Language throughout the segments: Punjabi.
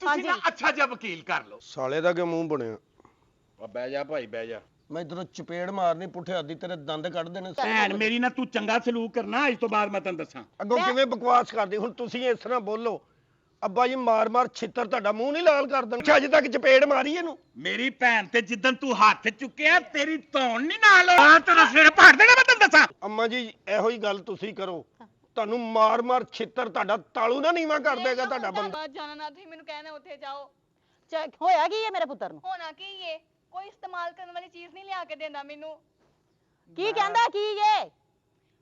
ਤੁਸੀਂ ਨਾ ਅੱਛਾ ਜਿਹਾ ਵਕੀਲ ਕਰ ਲਓ। ਸਾਲੇ ਦਾ ਕਿਉਂ ਮੂੰਹ ਬਣਿਆ? ਬਹਿ ਜਾ ਭਾਈ ਬਹਿ ਜਾ। ਮੈਂ ਇਧਰੋਂ ਚਪੇੜ ਮਾਰਨੀ ਪੁੱਠੇ ਹੱਥੀ ਤੇਰੇ ਦੰਦ ਕੱਢ ਦੇਣੇ। ਭੈਣ ਮੇਰੀ ਨਾ ਤੂੰ ਚੰਗਾ ਸਲੂਕ ਕਰਨਾ, ਇਸ ਤੋਂ ਬਾਅਦ ਮੈਂ ਤੈਨੂੰ ਦੱਸਾਂ। ਅੱਗੋਂ ਕਿਵੇਂ ਬਕਵਾਸ ਕਰਦੀ ਹੁਣ ਤੁਸੀਂ ਇਸ ਤਰ੍ਹਾਂ ਬੋਲੋ। ਅੱਬਾ ਜੀ ਮਾਰ ਮਾਰ ਛਿੱਤਰ ਤੁਹਾਡਾ ਮੂੰਹ ਨਹੀਂ ਲਾਲ ਕਰ ਦੇਣ। ਅੱਜ ਤੱਕ ਚਪੇੜ ਮਾਰੀ ਇਹਨੂੰ। ਮੇਰੀ ਭੈਣ ਤੇ ਜਿੱਦਣ ਤੂੰ ਹੱਥ ਚੁੱਕਿਆ ਤੇਰੀ ਧੌਣ ਨਹੀਂ ਨਾਲ ਆ ਤੇਰਾ ਸਿਰ ਪਾੜ ਦੇਣਾ ਮੈਂ ਤੈਨੂੰ ਦੱਸਾਂ। ਅੰਮਾ ਜੀ ਇਹੋ ਹੀ ਗੱਲ ਤੁਸੀਂ ਕਰੋ, ਤੁਹਾਨੂੰ ਮਾਰ ਮਾਰ ਛਿੱਤਰ ਤੁਹਾਡਾ ਤਾਲੂ ਨਾ ਨੀਵਾ ਕਰ ਦੇਗਾ ਤੁਹਾਡਾ ਬੰਦਾ। ਜਾਣਾ ਨਾ ਤੁਸੀਂ ਮੈਨੂੰ ਕਹਿਣਾ ਉੱਥੇ ਜਾਓ। ਹੋਇਆ ਕੀ ਹੈ ਮੇਰੇ ਪੁੱਤਰ ਨੂੰ? ਹੋਣਾ ਕੀ ਏ, ਕੋਈ ਇਸਤੇਮਾਲ ਕਰਨ ਵਾਲੀ ਚੀਜ਼ ਨਹੀਂ ਲਿਆ ਕੇ ਦੇਣਾ ਮੈਨੂੰ। ਕੀ ਕਹਿੰਦਾ ਕੀ ਏ?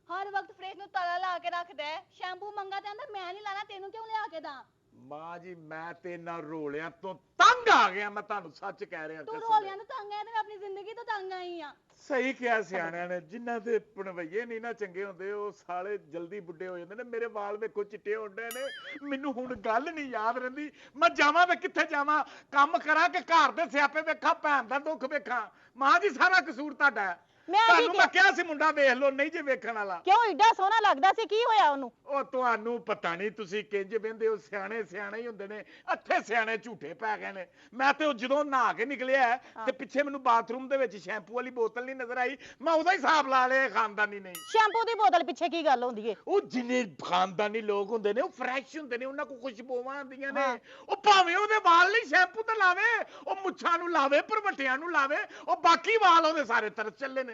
ਹਰ ਵਕਤ ਫ੍ਰਿਜ ਨੂੰ ਤਾਲਾ ਲਾ ਕੇ ਰੱਖਦਾ ਹੈ। ਸ਼ੈਂਪੂ ਮੰਗਾ ਤੇ ਆਂਦਾ ਮੈਂ ਨਹੀਂ ਲਾਣਾ, ਤੈਨੂੰ ਕਿਉਂ ਲਿਆ ਕੇ ਦਾਂ? ਮਾਂ ਜੀ ਮੈਂ ਤੇ ਇਹਨਾਂ ਰੋਲਿਆਂ ਤੋਂ ਤੰਗ ਆ ਗਿਆ, ਮੈਂ ਤੁਹਾਨੂੰ ਸੱਚ ਕਹਿ ਰਿਹਾ। ਤੂੰ ਰੋਲਿਆਂ ਤੋਂ ਤੰਗ ਆਇਆ ਤੇ ਮੈਂ ਆਪਣੀ ਜ਼ਿੰਦਗੀ ਤੋਂ ਤੰਗ ਆਈ ਆ। ਸਹੀ ਕਿਹਾ ਸਿਆਣਿਆਂ ਨੇ, ਜਿਨ੍ਹਾਂ ਦੇ ਪਣਵਈਏ ਨਹੀਂ ਨਾ ਚੰਗੇ ਹੁੰਦੇ ਉਹ ਸਾਲੇ ਜਲਦੀ ਬੁੱਢੇ ਹੋ ਜਾਂਦੇ ਨੇ। ਮੇਰੇ ਵਾਲ ਵੇਖੋ ਚਿੱਟੇ ਹੁੰਦੇ ਨੇ, ਮੈਨੂੰ ਹੁਣ ਗੱਲ ਨਹੀਂ ਯਾਦ ਰਹਿੰਦੀ। ਮੈਂ ਜਾਵਾਂ ਤੇ ਕਿੱਥੇ ਜਾਵਾਂ, ਕੰਮ ਕਰਾਂ ਕਿ ਘਰ ਦੇ ਸਿਆਪੇ ਵੇਖਾਂ, ਭੈਣ ਦਾ ਦੁੱਖ ਵੇਖਾਂ। ਮਾਂ ਜੀ ਸਾਰਾ ਕਸੂਰ ਤੁਹਾਡਾ ਹੈ। ਤੁਹਾਨੂੰ ਮੈਂ ਕਿਹਾ ਸੀ ਮੁੰਡਾ ਵੇਖ ਲਓ, ਨਹੀਂ ਜੇ ਵੇਖਣ ਵਾਲਾ। ਕਿਉਂ ਏਡਾ ਸੋਹਣਾ ਲੱਗਦਾ ਸੀ, ਕੀ ਹੋਇਆ ਉਹਨੂੰ? ਉਹ ਤੁਹਾਨੂੰ ਪਤਾ ਨਹੀਂ, ਤੁਸੀਂ ਕਿੰਜ ਬਹਿੰਦੇ ਹੋ, ਸਿਆਣੇ ਸਿਆਣੇ ਹੀ ਹੁੰਦੇ ਨੇ, ਅੱਥੇ ਸਿਆਣੇ ਝੂਠੇ ਪੈ ਗਏ ਨੇ। ਮੈਂ ਤੇ ਉਹ ਜਦੋਂ ਨਹਾ ਕੇ ਨਿਕਲਿਆ ਤੇ ਪਿੱਛੇ ਮੈਨੂੰ ਬਾਥਰੂਮ ਦੇ ਵਿੱਚ ਸ਼ੈਂਪੂ ਵਾਲੀ ਬੋਤਲ ਨਹੀਂ ਨਜ਼ਰ ਆਈ, ਮੈਂ ਉਹਦਾ ਹੀ ਹਿਸਾਬ ਲਾ ਲਿਆ ਖਾਨਦਾਨੀ ਨਹੀਂ। ਸ਼ੈਂਪੂ ਦੀ ਬੋਤਲ ਪਿੱਛੇ ਕੀ ਗੱਲ ਹੁੰਦੀ ਏ? ਉਹ ਜਿੰਨੇ ਖਾਨਦਾਨੀ ਲੋਕ ਹੁੰਦੇ ਨੇ ਉਹ ਫਰੈਸ਼ ਹੁੰਦੇ ਨੇ, ਉਹਨਾਂ ਕੋਲ ਖੁਸ਼ਬੂਆਂ ਆਉਂਦੀਆਂ ਨੇ। ਉਹ ਭਾਵੇਂ ਉਹਦੇ ਵਾਲ ਲਈ ਸ਼ੈਂਪੂ ਤਾਂ ਲਾਵੇ, ਉਹ ਮੁੱਛਾਂ ਨੂੰ ਲਾਵੇ, ਭਰਵੱਟਿਆਂ ਨੂੰ ਲਾਵੇ, ਉਹ ਬਾਕੀ ਵਾਲ ਉਹਦੇ ਸਾਰੇ ਤਰਸ ਚੱਲੇ ਨੇ।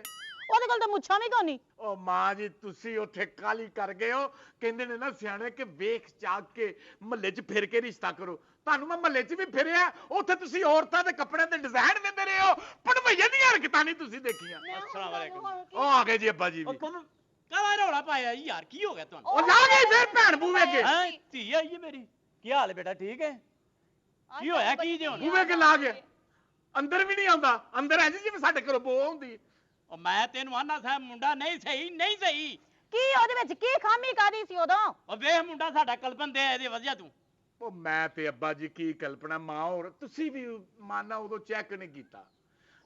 ਉਹਦੇ ਕੋਲ ਤਾਂ ਮੁੱਛਾਂ ਵੀ ਕੋਈ ਨਹੀਂ। ਉਹ ਮਾਂ ਜੀ ਤੁਸੀਂ ਉੱਥੇ ਕਾਲੀ ਕਰ ਗਏ ਹੋ। ਕਹਿੰਦੇ ਨੇ ਨਾ ਸਿਆਣੇ ਕਿ ਵੇਖ ਚਾਕ ਕੇ ਮਹੱਲੇ 'ਚ ਫਿਰ ਕੇ ਰਿਸ਼ਤਾ ਕਰੋ। ਤੁਹਾਨੂੰ ਮੈਂ ਮਹੱਲੇ 'ਚ ਵੀ ਫਿਰਿਆ, ਉੱਥੇ ਤੁਸੀਂ ਔਰਤਾਂ ਦੇ ਕੱਪੜਿਆਂ ਦੇ ਡਿਜ਼ਾਈਨ ਵੇਂਦੇ ਰਹੇ ਹੋ, ਪੜਵਈਏ ਦੀਆਂ ਹਰਕਤਾਂ ਨਹੀਂ ਤੁਸੀਂ ਦੇਖੀਆਂ। अस्सलाम वालेकुम। ਉਹ ਆ ਗਏ ਜੀ ਅੱਬਾ ਜੀ ਵੀ। ਕਾਹਦਾ ਰੌਲਾ ਪਾਇਆ ਜੀ ਯਾਰ, ਕੀ ਹੋ ਗਿਆ ਤੁਹਾਨੂੰ? ਉਹ ਲਾ ਗਏ ਫਿਰ ਭੈਣ ਬੂਵੇ ਅੱਗੇ। ਹਾਂ ਧੀ ਆਈ ਹੈ ਮੇਰੀ, ਕੀ ਹਾਲ ਹੈ ਬੇਟਾ, ਠੀਕ ਹੈ? ਕੀ ਹੋਇਆ ਕੀ ਜੇ ਹੁਣ? ਬੂਵੇ ਅੱਗੇ ਲਾ ਗਿਆ, ਅੰਦਰ ਵੀ ਨਹੀਂ ਆਉਂਦਾ। ਅੰਦਰ ਐ ਜਿਵੇਂ ਸਾਡੇ ਘਰੋਂ ਬੋ ਆਉਂਦੀ। ਉਹ ਮੈਂ ਤੈਨੂੰ ਆਨਾ ਸਾਹਿਬ ਮੁੰਡਾ ਨਹੀਂ ਸਹੀ, ਨਹੀਂ ਸਹੀ। ਕੀ ਉਹਦੇ ਵਿੱਚ ਕੀ ਖਾਮੀ ਕਾਦੀ ਸੀ ਉਦੋਂ? ਉਹ ਵੇਖ ਮੁੰਡਾ ਸਾਡਾ ਕਲਪਨ ਦੇ ਇਹਦੇ ਵਜ੍ਹਾ ਤੂੰ। ਉਹ ਮੈਂ ਤੇ ਅੱਬਾ ਜੀ ਕੀ ਕਲਪਨਾ, ਮਾਂ ਹੋਰ ਤੁਸੀਂ ਵੀ ਮਾਨਾ ਉਦੋਂ ਚੈੱਕ ਨਹੀਂ ਕੀਤਾ।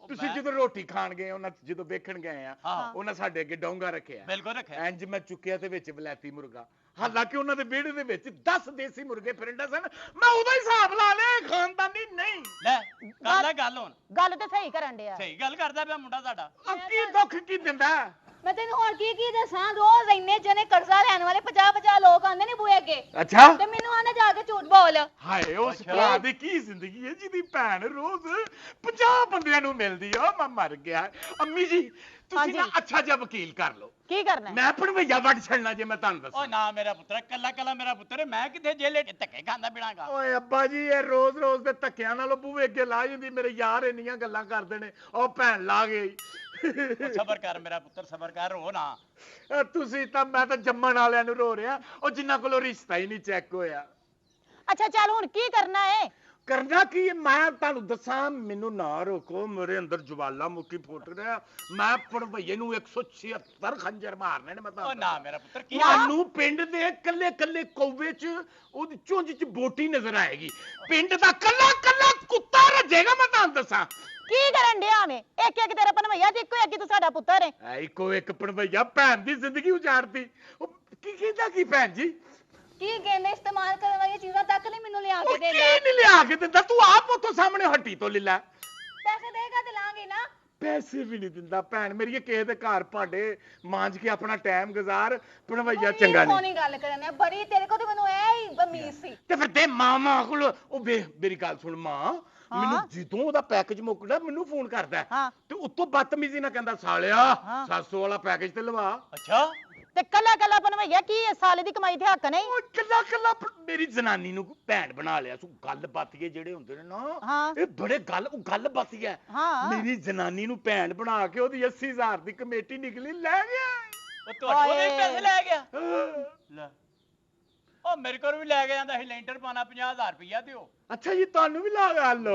ਤੁਸੀਂ ਜਦੋਂ ਰੋਟੀ ਖਾਣ ਗਏ, ਉਹਨਾਂ ਜਦੋਂ ਵੇਖਣ ਗਏ ਆ, ਉਹਨਾਂ ਸਾਡੇ ਅੱਗੇ ਡੋਂਗਾ ਰੱਖਿਆ। ਬਿਲਕੁਲ ਰੱਖਿਆ। ਇੰਜ ਮੈਂ ਚੁੱਕਿਆ ਤੇ ਵਿੱਚ ਵਲੈਤੀ ਮੁਰਗਾ, ਹਾਲਾਂਕਿ ਉਹਨਾਂ ਦੇ ਵਿਹੜੇ ਦੇ ਵਿੱਚ 10 ਦੇਸੀ ਮੁਰਗੇ ਫਿਰੰਡੇ ਸਨ। ਮੈਂ ਉਹਦਾ ਹਿਸਾਬ ਲਾ ਲਿਆ, ਖਾਨਦਾਨੀ ਨਹੀਂ। ਲੈ ਕਰ ਲੈ ਗੱਲ ਹੁਣ। ਗੱਲ ਤੇ ਸਹੀ ਕਰਨ ਡਿਆ। ਸਹੀ ਗੱਲ ਕਰਦਾ ਪਿਆ ਮੁੰਡਾ ਸਾਡਾ। ਕੀ ਦੁੱਖ ਕੀ ਦਿੰਦਾ? ਮੈਂ ਤੈਨੂੰ ਹੋਰ ਕੀ ਦੱਸਾਂ, ਰੋਜ਼ ਇੰਨੇ ਜਣੇ ਕਰਜ਼ਾ ਲੈਣ ਵਾਲੇ 50-50 ਲੋਕ ਆਉਂਦੇ ਨੇ ਬੂਏ ਅੱਗੇ ਅੱਛਾ ਤੇ ਮੈਨੂੰ ਆਣਾ ਜਾ ਕੇ ਝੂਠ ਬੋਲ। ਹਾਏ ਉਸ ਭਰਾ ਦੀ ਕੀ ਜ਼ਿੰਦਗੀ ਹੈ ਜਿਹਦੀ ਭੈਣ ਰੋਜ਼ 50 ਬੰਦਿਆਂ ਨੂੰ ਮਿਲਦੀ ਆ। ਮੈਂ ਮਰ ਗਿਆ। ਅੰਮੀ ਜੀ ਤੁਸੀਂ ਨਾ ਅੱਛਾ ਜਿਹਾ ਵਕੀਲ ਕਰ ਲਓ। ਕੀ ਕਰਨਾ? ਮੈਂ ਭਣਵਈਆ ਵੱਢ ਛੱਡਣਾ ਜੇ ਮੈਂ ਤੁਹਾਨੂੰ ਦੱਸਾਂ। ਓਏ ਨਾ ਮੇਰਾ ਪੁੱਤਰ, ਕੱਲਾ ਕੱਲਾ ਮੇਰਾ ਪੁੱਤਰ ਹੈ, ਮੈਂ ਕਿੱਥੇ ਜੇਲੇ ਧੱਕੇ ਖਾਂਦਾ ਬਿਨਾਗਾ। ਓਏ ਅੱਬਾ ਜੀ ਇਹ ਰੋਜ਼ ਰੋਜ਼ ਦੇ ਧੱਕਿਆਂ ਨਾਲੋਂ ਬੂਹੇ ਅੱਗੇ ਲਾ ਜਾਂਦੀ। ਮੇਰੇ ਯਾਰ ਇੰਨੀਆਂ ਗੱਲਾਂ ਕਰਦੇ ਨੇ, ਉਹ ਭੈਣ ਲਾ ਗਈ। ਸਬਰ ਕਰ ਮੇਰਾ ਪੁੱਤਰ, ਸਬਰ ਕਰ, ਰੋ ਨਾ। ਤੁਸੀਂ ਤਾਂ, ਮੈਂ ਤਾਂ ਜੰਮਣ ਵਾਲਿਆਂ ਨੂੰ ਰੋ ਰਿਹਾ, ਉਹ ਜਿਨ੍ਹਾਂ ਕੋਲੋਂ ਰਿਸ਼ਤਾ ਹੀ ਨਹੀਂ ਚੈੱਕ ਹੋਇਆ। ਅੱਛਾ ਚੱਲ ਹੁਣ ਕੀ ਕਰਨਾ ਏ? ਕਰਨਾ ਕੀ ਹੈ ਮੈਂ ਤੁਹਾਨੂੰ ਦੱਸਾਂ, ਮੈਨੂੰ ਨਾ ਰੋਕੋ, ਮੇਰੇ ਅੰਦਰ ਜਵਾਲਾ ਮੁਖੀ ਫੁੱਟ ਰਿਹਾ। ਮੈਂ ਭਣਵਈਏ ਨੂੰ 176 ਖੰਜਰ ਮਾਰਨੇ ਨੇ। ਮੈਂ ਓ ਨਾ ਮੇਰਾ ਪੁੱਤਰ, ਕੀ ਤੁਹਾਨੂੰ ਪਿੰਡ ਦੇ ਕੱਲੇ ਕੱਲੇ ਕੌਵੇ 'ਚ ਉਹਦੀ ਚੁੰਝ 'ਚ ਬੋਟੀ ਨਜ਼ਰ ਆਏਗੀ। ਪਿੰਡ ਦਾ ਕੱਲਾ ਕੱਲਾ ਕੁੱਤਾ ਰੱਜੇਗਾ, ਮੈਂ ਤੁਹਾਨੂੰ ਦੱਸਾਂ। ਕੀ ਕਰਨ ਡਿਆ ਵੇਂ? ਇੱਕ ਇੱਕ ਤੇਰਾ ਭਣਵਈਆ ਤੇ ਇੱਕੋ ਇੱਕ ਤੂੰ ਸਾਡਾ ਪੁੱਤਰ ਏ। ਐ ਇੱਕੋ ਇੱਕ ਭਣਵਈਆ ਭੈਣ ਦੀ ਜ਼ਿੰਦਗੀ ਉਜਾੜਤੀ। ਉਹ ਕੀ ਕਹਿੰਦਾ ਕੀ ਭੈਣ ਜੀ? ਕੀ ਕਹਿੰਦੇ ਇਸਤੇਮਾਲ ਕਰਨ ਵਾਲੀਆਂ ਚੀਜ਼ਾਂ ਤੱਕ ਨਹੀਂ ਮੈਨੂੰ ਲਿਆ ਕੇ ਉਹ ਕੀ ਦੇਂਦਾ। ਨਹੀਂ ਲਿਆ ਕੇ ਦਿੰਦਾ? ਤੂੰ ਆਪ ਉੱਥੋਂ ਸਾਹਮਣੇ ਹੱਟੀ ਤੋਂ ਲੈ ਲੈ। ਪੈਸੇ ਦੇਗਾ ਤੇ ਲਾਂਗੇ ਨਾ। ਪੈਸੇ ਵੀ ਨਹੀਂ ਦਿੰਦਾ ਭੈਣ ਮੇਰੀ। ਕਿਸੇ ਦੇ ਘਰ ਭਾਂਡੇ ਮਾਂਜ ਕੇ ਆਪਣਾ ਟਾਈਮ ਗੁਜ਼ਾਰ। ਭਣਵਈਆ ਚੰਗਾ ਨਹੀਂ। ਸੋਹਣੀ ਗੱਲ ਕਰਨੇ ਬੜੀ, ਤੇਰੇ ਕੋਲ ਤੇ ਮੈਨੂੰ ਐ ਹੀ ਬਮੀਜ਼ ਸੀ। ਤੇ ਫਿਰ ਤੇ ਮਾਮਾ ਕੋਲ ਉਹ ਵੇਖ ਮੇਰੀ ਗੱਲ ਸੁਣ ਮਾਂ, ਮੈਨੂੰ ਜਦੋਂ ਉਹਦਾ ਪੈਕੇਜ ਮੁੱਕਦਾ ਮੈਨੂੰ ਫੋਨ ਕਰਦਾ ਤੇ ਉੱਤੋਂ ਬਦਤਮੀਜ਼ੀ ਨਾਲ ਕਹਿੰਦਾ ਸਾਲਿਆ 700 ਵਾਲਾ ਪੈਕੇਜ ਤੇ ਲਵਾ। ਅੱਛਾ ਤੇ ਕੱਲਾ ਕੱਲਾ ਭਣਵਈਆ ਕੀ ਇਸ ਸਾਲੇ ਦੀ ਕਮਾਈ ਤੇ ਹੱਕ ਨਹੀਂ? ਉਹ ਕੱਲਾ ਕੱਲਾ ਮੇਰੀ ਜਨਾਨੀ ਨੂੰ ਭੈਣ ਬਣਾ ਲਿਆ ਸੂ। ਗੱਲ ਬਾਤੀਏ ਜਿਹੜੇ ਹੁੰਦੇ ਨੇ ਨਾ, ਇਹ ਬੜੇ ਗੱਲ, ਉਹ ਗੱਲ ਬਾਤੀ ਹੈ। ਮੇਰੀ ਜਨਾਨੀ ਨੂੰ ਭੈਣ ਬਣਾ ਕੇ ਉਹਦੀ 80,000 ਦੀ ਕਮੇਟੀ ਨਿਕਲੀ, ਲੈ ਗਿਆ। ਉਹ ਤੁਹਾਡੇ ਕੋਲ ਵੀ ਪੈਸੇ ਲੈ ਗਿਆ? ਲੈ ਉਹ ਮੇਰੇ ਕੋਲ ਵੀ ਲੈ ਕੇ ਜਾਂਦਾ ਸੀ, ਲੈਂਟਰ ਪਾਣਾ 50,000 ਰੁਪਇਆ ਦਿਓ। ਅੱਛਾ ਜੀ ਤੁਹਾਨੂੰ ਵੀ ਲਾ ਗੱਲ?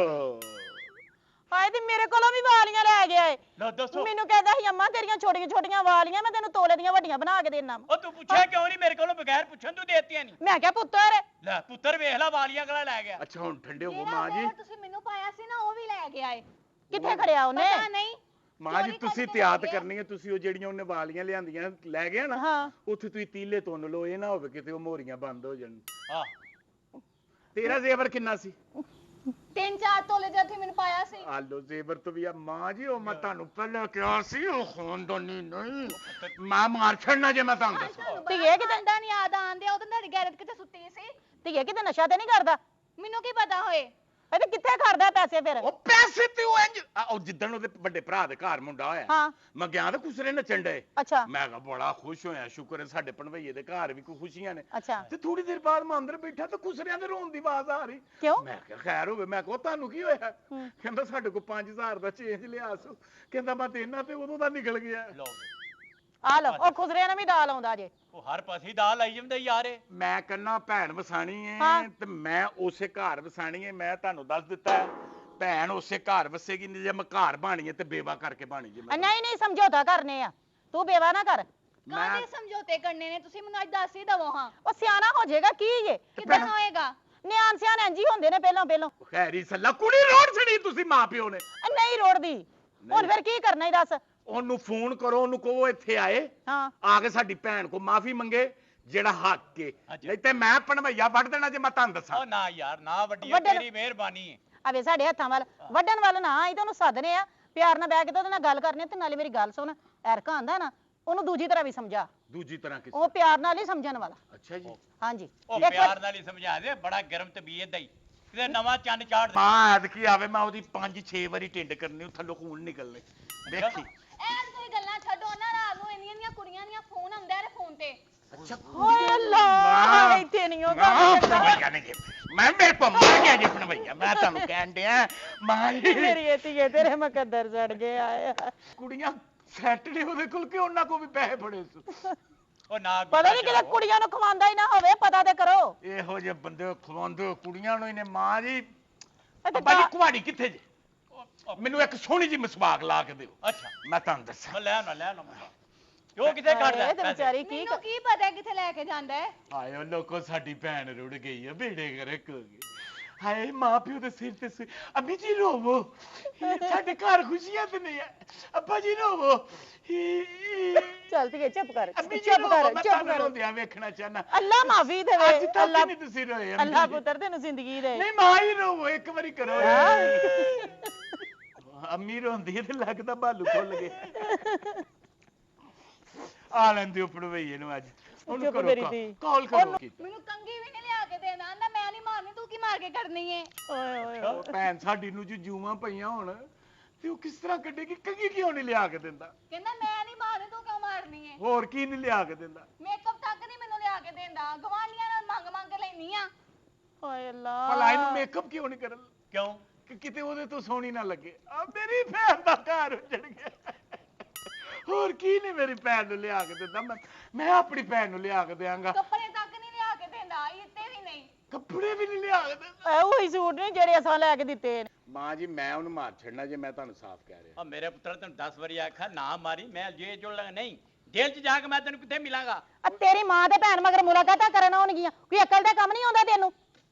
ਹਾਏ ਤੇ ਮੇਰੇ ਕੋਲੋਂ ਵੀ ਵਾਲੀਆਂ ਲੈ ਗਿਆ ਏ। ਲੈ ਦੱਸੋ। ਮੈਨੂੰ ਕਹਿੰਦਾ ਸੀ ਅੰਮਾ ਤੇਰੀਆਂ ਛੋਟੀਆਂ ਛੋਟੀਆਂ ਵਾਲੀਆਂ ਮੈਂ ਤੈਨੂੰ ਤੋਲੇ ਦੀਆਂ ਵੱਡੀਆਂ ਬਣਾ ਕੇ ਦੇਣਾ। ਉਹ ਤੂੰ ਪੁੱਛਿਆ ਕਿਉਂ ਨਹੀਂ ਮੇਰੇ ਕੋਲੋਂ? ਬਗੈਰ ਪੁੱਛਣ ਤੂੰ ਦੇਤੀਆਂ ਨਹੀਂ। ਮੈਂ ਕਿਹਾ ਪੁੱਤਰ ਲੈ ਪੁੱਤਰ ਵੇਖ ਲੈ ਵਾਲੀਆਂ ਗਲਾ ਲੈ ਗਿਆ। ਅੱਛਾ ਹੁਣ ਠੰਡੇ ਹੋ ਜਿਹੜਾ ਮਾਂ ਜੀ। ਹੋਰ ਤੁਸੀਂ ਮੈਨੂੰ ਪਾਇਆ ਸੀ ਨਾ ਉਹ ਵੀ ਲੈ ਕੇ ਆਏ। ਕਿੱਥੇ ਖੜਿਆ ਉਹਨੇ? ਪਤਾ ਨਹੀਂ ਮਾਂ ਜੀ ਤੁਸੀਂ ਤਿਆਤ ਕਰਨੀ ਹੈ। ਤੁਸੀਂ ਉਹ ਜਿਹੜੀਆਂ ਉਹਨੇ ਵਾਲੀਆਂ ਲਿਆਂਦੀਆਂ ਲੈ ਗਿਆ ਨਾ, ਉੱਥੇ ਤੁਸੀਂ ਤੀਲੇ ਤੁੰਨ ਲਓ। ਇਹ ਨਾ ਹੋਵੇ ਕਿਤੇ ਉਹ ਮੋਰੀਆਂ ਬੰਦ ਹੋ ਜਾਣ। ਹਾਂ ਤੇਰਾ ਜ਼ੇਵਰ ਕਿੰਨਾ ਸੀ? 3-4 ਤੋਲੇ ਦੇ ਉੱਥੇ ਮੈਨੂੰ ਪਾਇਆ ਸੀ। ਆਲੋ ਜ਼ੇਵਰ ਤੋਂ ਵੀ ਆ ਮਾਂ ਜੀ, ਉਹ ਮੈਂ ਤੁਹਾਨੂੰ ਪਹਿਲਾਂ ਕਿਹਾ ਸੀ ਉਹ ਖਾਨਦਾਨੀ ਨਹੀਂ, ਮੈਂ ਮਾਰ ਛੱਡਣਾ ਜੇ ਮੈਂ ਤੁਹਾਨੂੰ ਦੱਸਾਂ। ਧੀਏ ਕਿਤੇ ਕਿਦਾਂ ਨਹੀਂ ਯਾਦ ਆਉਂਦੇ, ਉਦੋਂ ਤੁਹਾਡੀ ਗੈਰਤ ਕਿਤੇ ਸੁੱਤੀ ਸੀ। ਧੀਏ ਕਿਤੇ ਨਸ਼ਾ ਤੇ ਨਹੀਂ ਕਰਦਾ? ਮੈਨੂੰ ਕੀ ਪਤਾ ਹੋਏ। ਇਹ ਤੇ ਕਿੱਥੇ ਖੜਦਾ ਪੈਸੇ ਫਿਰ? ਉਹ ਪੈਸੇ ਤੇ ਉਹ ਇੰਜ ਉਹ ਜਿੱਦਣ ਉਹਦੇ ਵੱਡੇ ਭਰਾ ਦੇ ਘਰ ਮੁੰਡਾ ਹੋਇਆ, ਹਾਂ। ਮੈਂ ਗਿਆ ਤੇ ਖੁਸਰੇ ਨੱਚਣ ਡਏ। ਅੱਛਾ ਮੈਂ ਕਿਹਾ ਬੜਾ ਖੁਸ਼ ਹੋਇਆ, ਸ਼ੁਕਰ ਹੈ ਸਾਡੇ ਭਣਵਈਏ ਦੇ ਘਰ ਵੀ ਕੋਈ ਖੁਸ਼ੀਆਂ ਨੇ। ਅੱਛਾ ਤੇ ਥੋੜੀ ਦੇਰ ਬਾਅਦ ਮੈਂ ਅੰਦਰ ਬੈਠਾ ਤੇ ਖੁਸਰਿਆਂ ਦੇ ਰੋਣ ਦੀ ਆਵਾਜ਼ ਆ ਰਹੀ। ਕਿਉਂ? ਮੈਂ ਕਿਹਾ ਖੈਰ ਹੋਵੇ। ਮੈਂ ਕਿਹਾ ਤੁਹਾਨੂੰ ਕੀ ਹੋਇਆ? ਕਹਿੰਦਾ ਸਾਡੇ ਕੋਲ 5000 ਦਾ ਚੇਂਜ ਲਿਆ ਸੋ। ਕਹਿੰਦਾ ਮੈਂ ਤੇ ਇਹਨਾਂ ਤੇ ਉਦੋਂ ਦਾ ਨਿਕਲ ਗਿਆ। ਲਓ ਆ ਲਓ, ਉਹ ਖੁਸਰਿਆਂ ਨੇ ਵੀ ਦਾਲ ਆਉਂਦਾ ਜੇ। ਉਹ ਹਰ ਪਾਸੇ ਦਾਲ ਲਾਈ ਜਾਂਦੇ ਯਾਰ ਇਹ। ਮੈਂ ਕਹਿੰਦਾ ਭੈਣ ਵਸਾਣੀ ਹਾਂ। ਹੈ ਤੇ ਮੈਂ ਉਸੇ ਘਰ ਵਸਾਣੀ ਹੈ। ਮੈਂ ਤੁਹਾਨੂੰ ਦੱਸ ਦਿੱਤਾ ਹੈ, ਭੈਣ ਉਸੇ ਘਰ ਵਸੇਗੀ ਨਹੀਂ। ਜੇ ਮੈਂ ਘਰ ਬਾਣੀ ਹੈ ਤੇ ਬੇਵਾ ਕਰਕੇ ਬਾਣੀ ਜੇ। ਨਹੀਂ ਨਹੀਂ, ਸਮਝੌਤਾ ਕਰਨੇ ਆ, ਤੂੰ ਬੇਵਾ ਨਾ ਕਰ। ਕਾਹਦੇ ਸਮਝੌਤੇ ਕਰਨੇ ਨੇ? ਤੁਸੀਂ ਮੈਨੂੰ ਅੱਜ ਦੱਸ ਹੀ ਦਵੋ ਹਾਂ। ਉਹ ਸਿਆਣਾ ਹੋ ਜਾਏਗਾ ਕੀ ਜੇ? ਕਿਦਾਂ ਹੋਏਗਾ? ਨਿਆਣ ਸਿਆਣ ਇੰਜ ਹੀ ਹੁੰਦੇ ਨੇ ਪਹਿਲਾਂ। ਖੈਰੀ ਸੱਲਾ ਕੁੜੀ ਰੋੜ ਛੜੀ ਤੁਸੀਂ ਮਾਂ ਪਿਓ ਨੇ। ਨਹੀਂ ਰੋੜਦੀ। ਹੁਣ ਫਿਰ ਕੀ ਕਰਨਾ ਹੀ ਦੱਸ? ਉਹਨੂੰ ਫੋਨ ਕਰੋ, ਉਹਨੂੰ ਕਹੋ ਇੱਥੇ ਆਏ, ਹਾਂ ਆ ਕੇ ਸਾਡੀ ਭੈਣ ਕੋ ਮਾਫੀ ਮੰਗੇ ਜਿਹੜਾ ਹੱਕ ਕੇ। ਅੱਛਾ। ਨਹੀਂ ਤੇ ਮੈਂ ਭਣਵਈਆ ਵੱਢ ਦੇਣਾ ਜੇ ਮੈਂ ਤੁਹਾਨੂੰ ਦੱਸਾਂ। ਉਹ ਨਾ ਯਾਰ ਨਾ ਵੱਡੀ ਵੱਡੇ- ਤੇਰੀ ਮਿਹਰਬਾਨੀ ਹੈ। ਆਵੇ ਸਾਡੇ ਹੱਥਾਂ ਵੱਲ ਵੱਢਣ ਵੱਲ ਨਾ ਆਈ, ਤਾਂ ਉਹਨੂੰ ਸੱਦਨੇ ਆ, ਪਿਆਰ ਨਾਲ ਬਹਿ ਕੇ ਤੇ ਉਹਦੇ ਨਾਲ ਗੱਲ ਕਰਨੀ ਆ। ਤੇ ਨਾਲੇ ਮੇਰੀ ਗੱਲ ਸੁਣ, ਐਰਕਾ ਆਂਦਾ ਨਾ, ਉਹਨੂੰ ਦੂਜੀ ਤਰ੍ਹਾਂ ਵੀ ਸਮਝਾ। ਦੂਜੀ ਤਰ੍ਹਾਂ ਕਿਸ? ਉਹ ਪਿਆਰ ਨਾਲ ਹੀ ਸਮਝਣ ਵਾਲਾ। ਅੱਛਾ ਜੀ। ਹਾਂਜੀ ਉਹ ਇੱਕ ਵਾਰ- ਪਿਆਰ ਨਾਲ ਹੀ ਸਮਝਾ ਦੇ, ਬੜਾ ਗਰਮ ਤਬੀਅਤ ਦਾ ਹੀ ਕਿਤੇ ਨਵਾਂ ਚੰਨ ਚਾੜ ਦੇ। ਮਾਂ ਐਤਕੀ ਆਵੇ, ਮੈਂ ਉਹਦੀ 5-6 ਵਾਰੀ ਢਿੱਡ ਕਰਨੀ, ਉਹ ਥੱਲੋਂ ਖੂਨ ਨਿਕਲਣੇ। ਦੇਖੀ ਐਨ ਕੋਈ ਗੱਲਾਂ ਛੱਡੋ ਨਾ। ਰਾਤ ਨੂੰ ਇੰਨੀਆਂ ਕੁੜੀਆਂ ਦੀਆਂ ਫੋਨ ਆਉਂਦੇ ਆ ਫੋਨ ਤੇ। ਅੱਛਾ ਓਏ ਅੱਲਾ, ਮਾਂ। ਇੱਥੇ ਨਹੀਂ ਉਹ ਮਾਂ ਗੱਲ ਕਰਦਾ। ਭਣਵਈਆ ਨੇ ਮੈਂ ਮੇਰੇ ਕੋ ਮਰ ਗਿਆ ਜੀ ਭਣਵਈਆ। ਮੈਂ ਤੁਹਾਨੂੰ ਕਹਿਣ ਡਿਆ ਮਾਂ ਜੀ, ਮੇਰੀ ਧੀਏ ਤੇਰੇ ਮੁਕੱਦਰ ਚੜ ਗਏ ਆਏ। ਕੁੜੀਆਂ ਸੈੱਟ ਨੇ ਉਹਦੇ ਕੋਲ ਕਿ ਉਹਨਾਂ ਕੋ ਵੀ ਪੈਸੇ ਫੜੇ ਸੀ। ਉਹ ਨਾ ਪਤਾ ਨਹੀਂ ਕਿਤੇ ਕੁੜੀਆਂ ਨੂੰ ਖਵਾਉਂਦਾ ਹੀ ਨਾ ਹੋਵੇ, ਪਤਾ ਤੇ ਕਰੋ। ਇਹੋ ਜਿਹੇ ਬੰਦੇ ਖਵਾਉਂਦੇ ਕੁੜੀਆਂ ਨੂੰ ਇਹਨੇ। ਮਾਂ ਜੀ, ਇਹ ਤੇ ਅੱਬਾ ਜੀ ਗਾ- ਕੁਹਾੜੀ ਕਿੱਥੇ ਜੇ? ਮੈਨੂੰ ਇੱਕ ਸੋਹਣੀ ਜੀ ਮਸਵਾਕ ਲਾ ਕੇ ਦਿਓ, ਅੱਛਾ ਮੈਂ ਤੁਹਾਨੂੰ ਦੱਸਾਂ। ਮੈਂ ਲੈ ਨਾ ਉਹ ਕਿਤੇ ਕੱਢਦਾ ਇਹ ਤੇ ਵਿਚਾਰੀ ਕੀ ਮੈਨੂੰ ਕੀ ਪਤਾ ਕਿੱਥੇ ਲੈ ਕੇ ਜਾਂਦਾ ਹੈ। ਹਾਏ ਉਹ ਲੋਕੋ, ਸਾਡੀ ਭੈਣ ਰੁੜ ਗਈ ਆ, ਬੇੜੇ ਗਰਕ ਹੋ ਗਏ। ਹਾਏ ਮਾਂ ਪਿਓ ਦੇ ਸਿਰ ਤੇ ਅੱਬੀ ਜੀ ਰੋਵੋ, ਸਾਡੇ ਘਰ ਖੁਸ਼ੀਆਂ ਤੇ ਨਹੀਂ ਹੈ। ਅੱਬਾ ਜੀ ਰੋਵੋ। ਚੱਲ ਧੀਏ ਚੁੱਪ ਕਰ, ਅੱਬੀ ਜੀ ਚੁੱਪ ਰੋਵੋ, ਕਰ, ਮੈਂ ਚੁੱਪ ਤੁਹਾਨੂੰ ਕਰ। ਰੋਂਦਿਆਂ ਵੇਖਣਾ ਚਾਹਨਾ। ਅੱਲਾ ਮਾਫੀ ਦੇਵੇ। ਅੱਜ ਤੱਕ ਅੱਲਾ ਨਹੀਂ ਤੁਸੀਂ ਰੋਏ। ਅੱਲਾ ਪੁੱਤਰ ਤੈਨੂੰ ਜ਼ਿੰਦਗੀ ਦੇ। ਨਹੀਂ ਮਾਂ ਹੀ ਰੋਵੋ, ਇੱਕ ਵਾਰੀ ਕਰੋ। ਅੰਮੀ ਰੋਂਦੀ ਹੈ ਤੇ ਲੱਗਦਾ ਭਾਲੂ ਖੁੱਲ ਗਿਆ। ਆ ਲੈਂਦੇ ਉੱਪਰ ਭਈਏ ਨੂੰ ਅੱਜ। ਉਹਨੂੰ ਚੁੱਪ ਕਰੋ ਮੇਰੀ ਧੀ। ਕਾਲ ਕਰੋ। ਮੈਨੂੰ ਕੰਗੀ ਵੀ ਨਹੀਂ ਲਿਆ ਕੇ ਦੇਣਾ। ਆਂਦਾ ਮੈਂ ਨਹੀਂ ਮਾਰਨੀ, ਤੂੰ ਕੀ ਮਾਰ ਕੇ ਕੱਢਣੀ ਏ? ਓਏ ਓਏ ਉਹ ਭੈਣ ਸਾਡੀ ਨੂੰ ਜੋ ਜੂਆਂ ਪਈਆਂ ਹੁਣ ਤੇ ਉਹ ਕਿਸ ਤਰ੍ਹਾਂ ਕੱਢੇਗੀ? ਕੰਗੀ ਕਿਉਂ ਨਹੀਂ ਲਿਆ ਕੇ ਦਿੰਦਾ? ਕਹਿੰਦਾ ਮੈਂ ਨਹੀਂ ਮਾਰਨੀ, ਤੂੰ ਕਿਉਂ ਮਾਰਨੀ ਏ? ਹੋਰ ਕੀ ਨਹੀਂ ਲਿਆ ਕੇ ਦਿੰਦਾ? ਮੇਕਅਪ ਤੱਕ ਨਹੀਂ ਮੈਨੂੰ ਲਿਆ ਕੇ ਦੇਂਦਾ। ਗਵਾਂਢੀਆਂ ਨਾਲ ਮੰਗ ਮੰਗ ਕੇ ਲੈਣੀ ਆ। ਓਏ ਅੱਲਾ। ਭਲਾ ਇਹਨੂੰ ਮੇਕਅਪ ਕਿਉਂ ਨਹੀਂ ਕਰਨ? ਕਿਉਂ? ਕਿ ਕਿਤੇ ਉਹਦੇ ਤੋਂ ਸੋਹਣੀ ਨਾ ਲੱਗੇ। ਆ ਮੇਰੀ ਭੈਣ ਦਾ ਘਰ ਉੱਜੜ ਗਿਆ। ਹੋਰ ਕੀ ਨਹੀਂ ਮੇਰੀ ਭੈਣ ਨੂੰ ਲਿਆ ਕੇ ਦਿੰਦਾ? ਮੈਂ ਆਪਣੀ ਭੈਣ ਨੂੰ ਲਿਆ ਕੇ ਦਿਆਂਗਾ। ਕੱਪੜੇ ਤੱਕ ਨਹੀਂ ਲਿਆ ਕੇ ਦੇਂਦਾ, ਇੱਥੇ ਵੀ ਨਹੀਂ। ਕੱਪੜੇ ਵੀ ਨਹੀਂ ਲਿਆ ਕੇ ਦਿੰਦਾ। ਇਹ ਉਹੀ ਸੂਟ ਨੇ ਜਿਹੜੇ ਅਸਾਂ ਲੈ ਕੇ ਦਿੱਤੇ ਨੇ। ਮਾਂ ਜੀ, ਮੈਂ ਉਹਨੂੰ ਮਾਰ ਛੱਡਣਾ ਜੇ ਮੈਂ ਤੁਹਾਨੂੰ ਸਾਫ਼ ਕਹਿ ਰਿਹਾ। ਆ ਮੇਰੇ ਪੁੱਤਰ ਤੈਨੂੰ 10 ਵਾਰੀ ਆਖਿਆ ਨਾ ਮਾਰੀ, ਮੈਂ ਜੇ ਜੁੜ ਲਾਂਗਾ ਨਹੀਂ ਜੇਲ੍ਹ 'ਚ ਜਾ ਕੇ ਮੈਂ ਤੈਨੂੰ ਕਿੱਥੇ ਮਿਲਾਂਗਾ? ਆ ਤੇਰੀ ਮਾਂ ਤੇ ਭੈਣ ਮਗਰ ਮੁਲਾਕਾਤਾਂ ਕਰਨ ਆਉਣਗੀਆਂ, ਕੋਈ ਅਕਲ ਦਾ ਕੰਮ ਨਹੀਂ ਆਉਂਦਾ ਤੈਨੂੰ?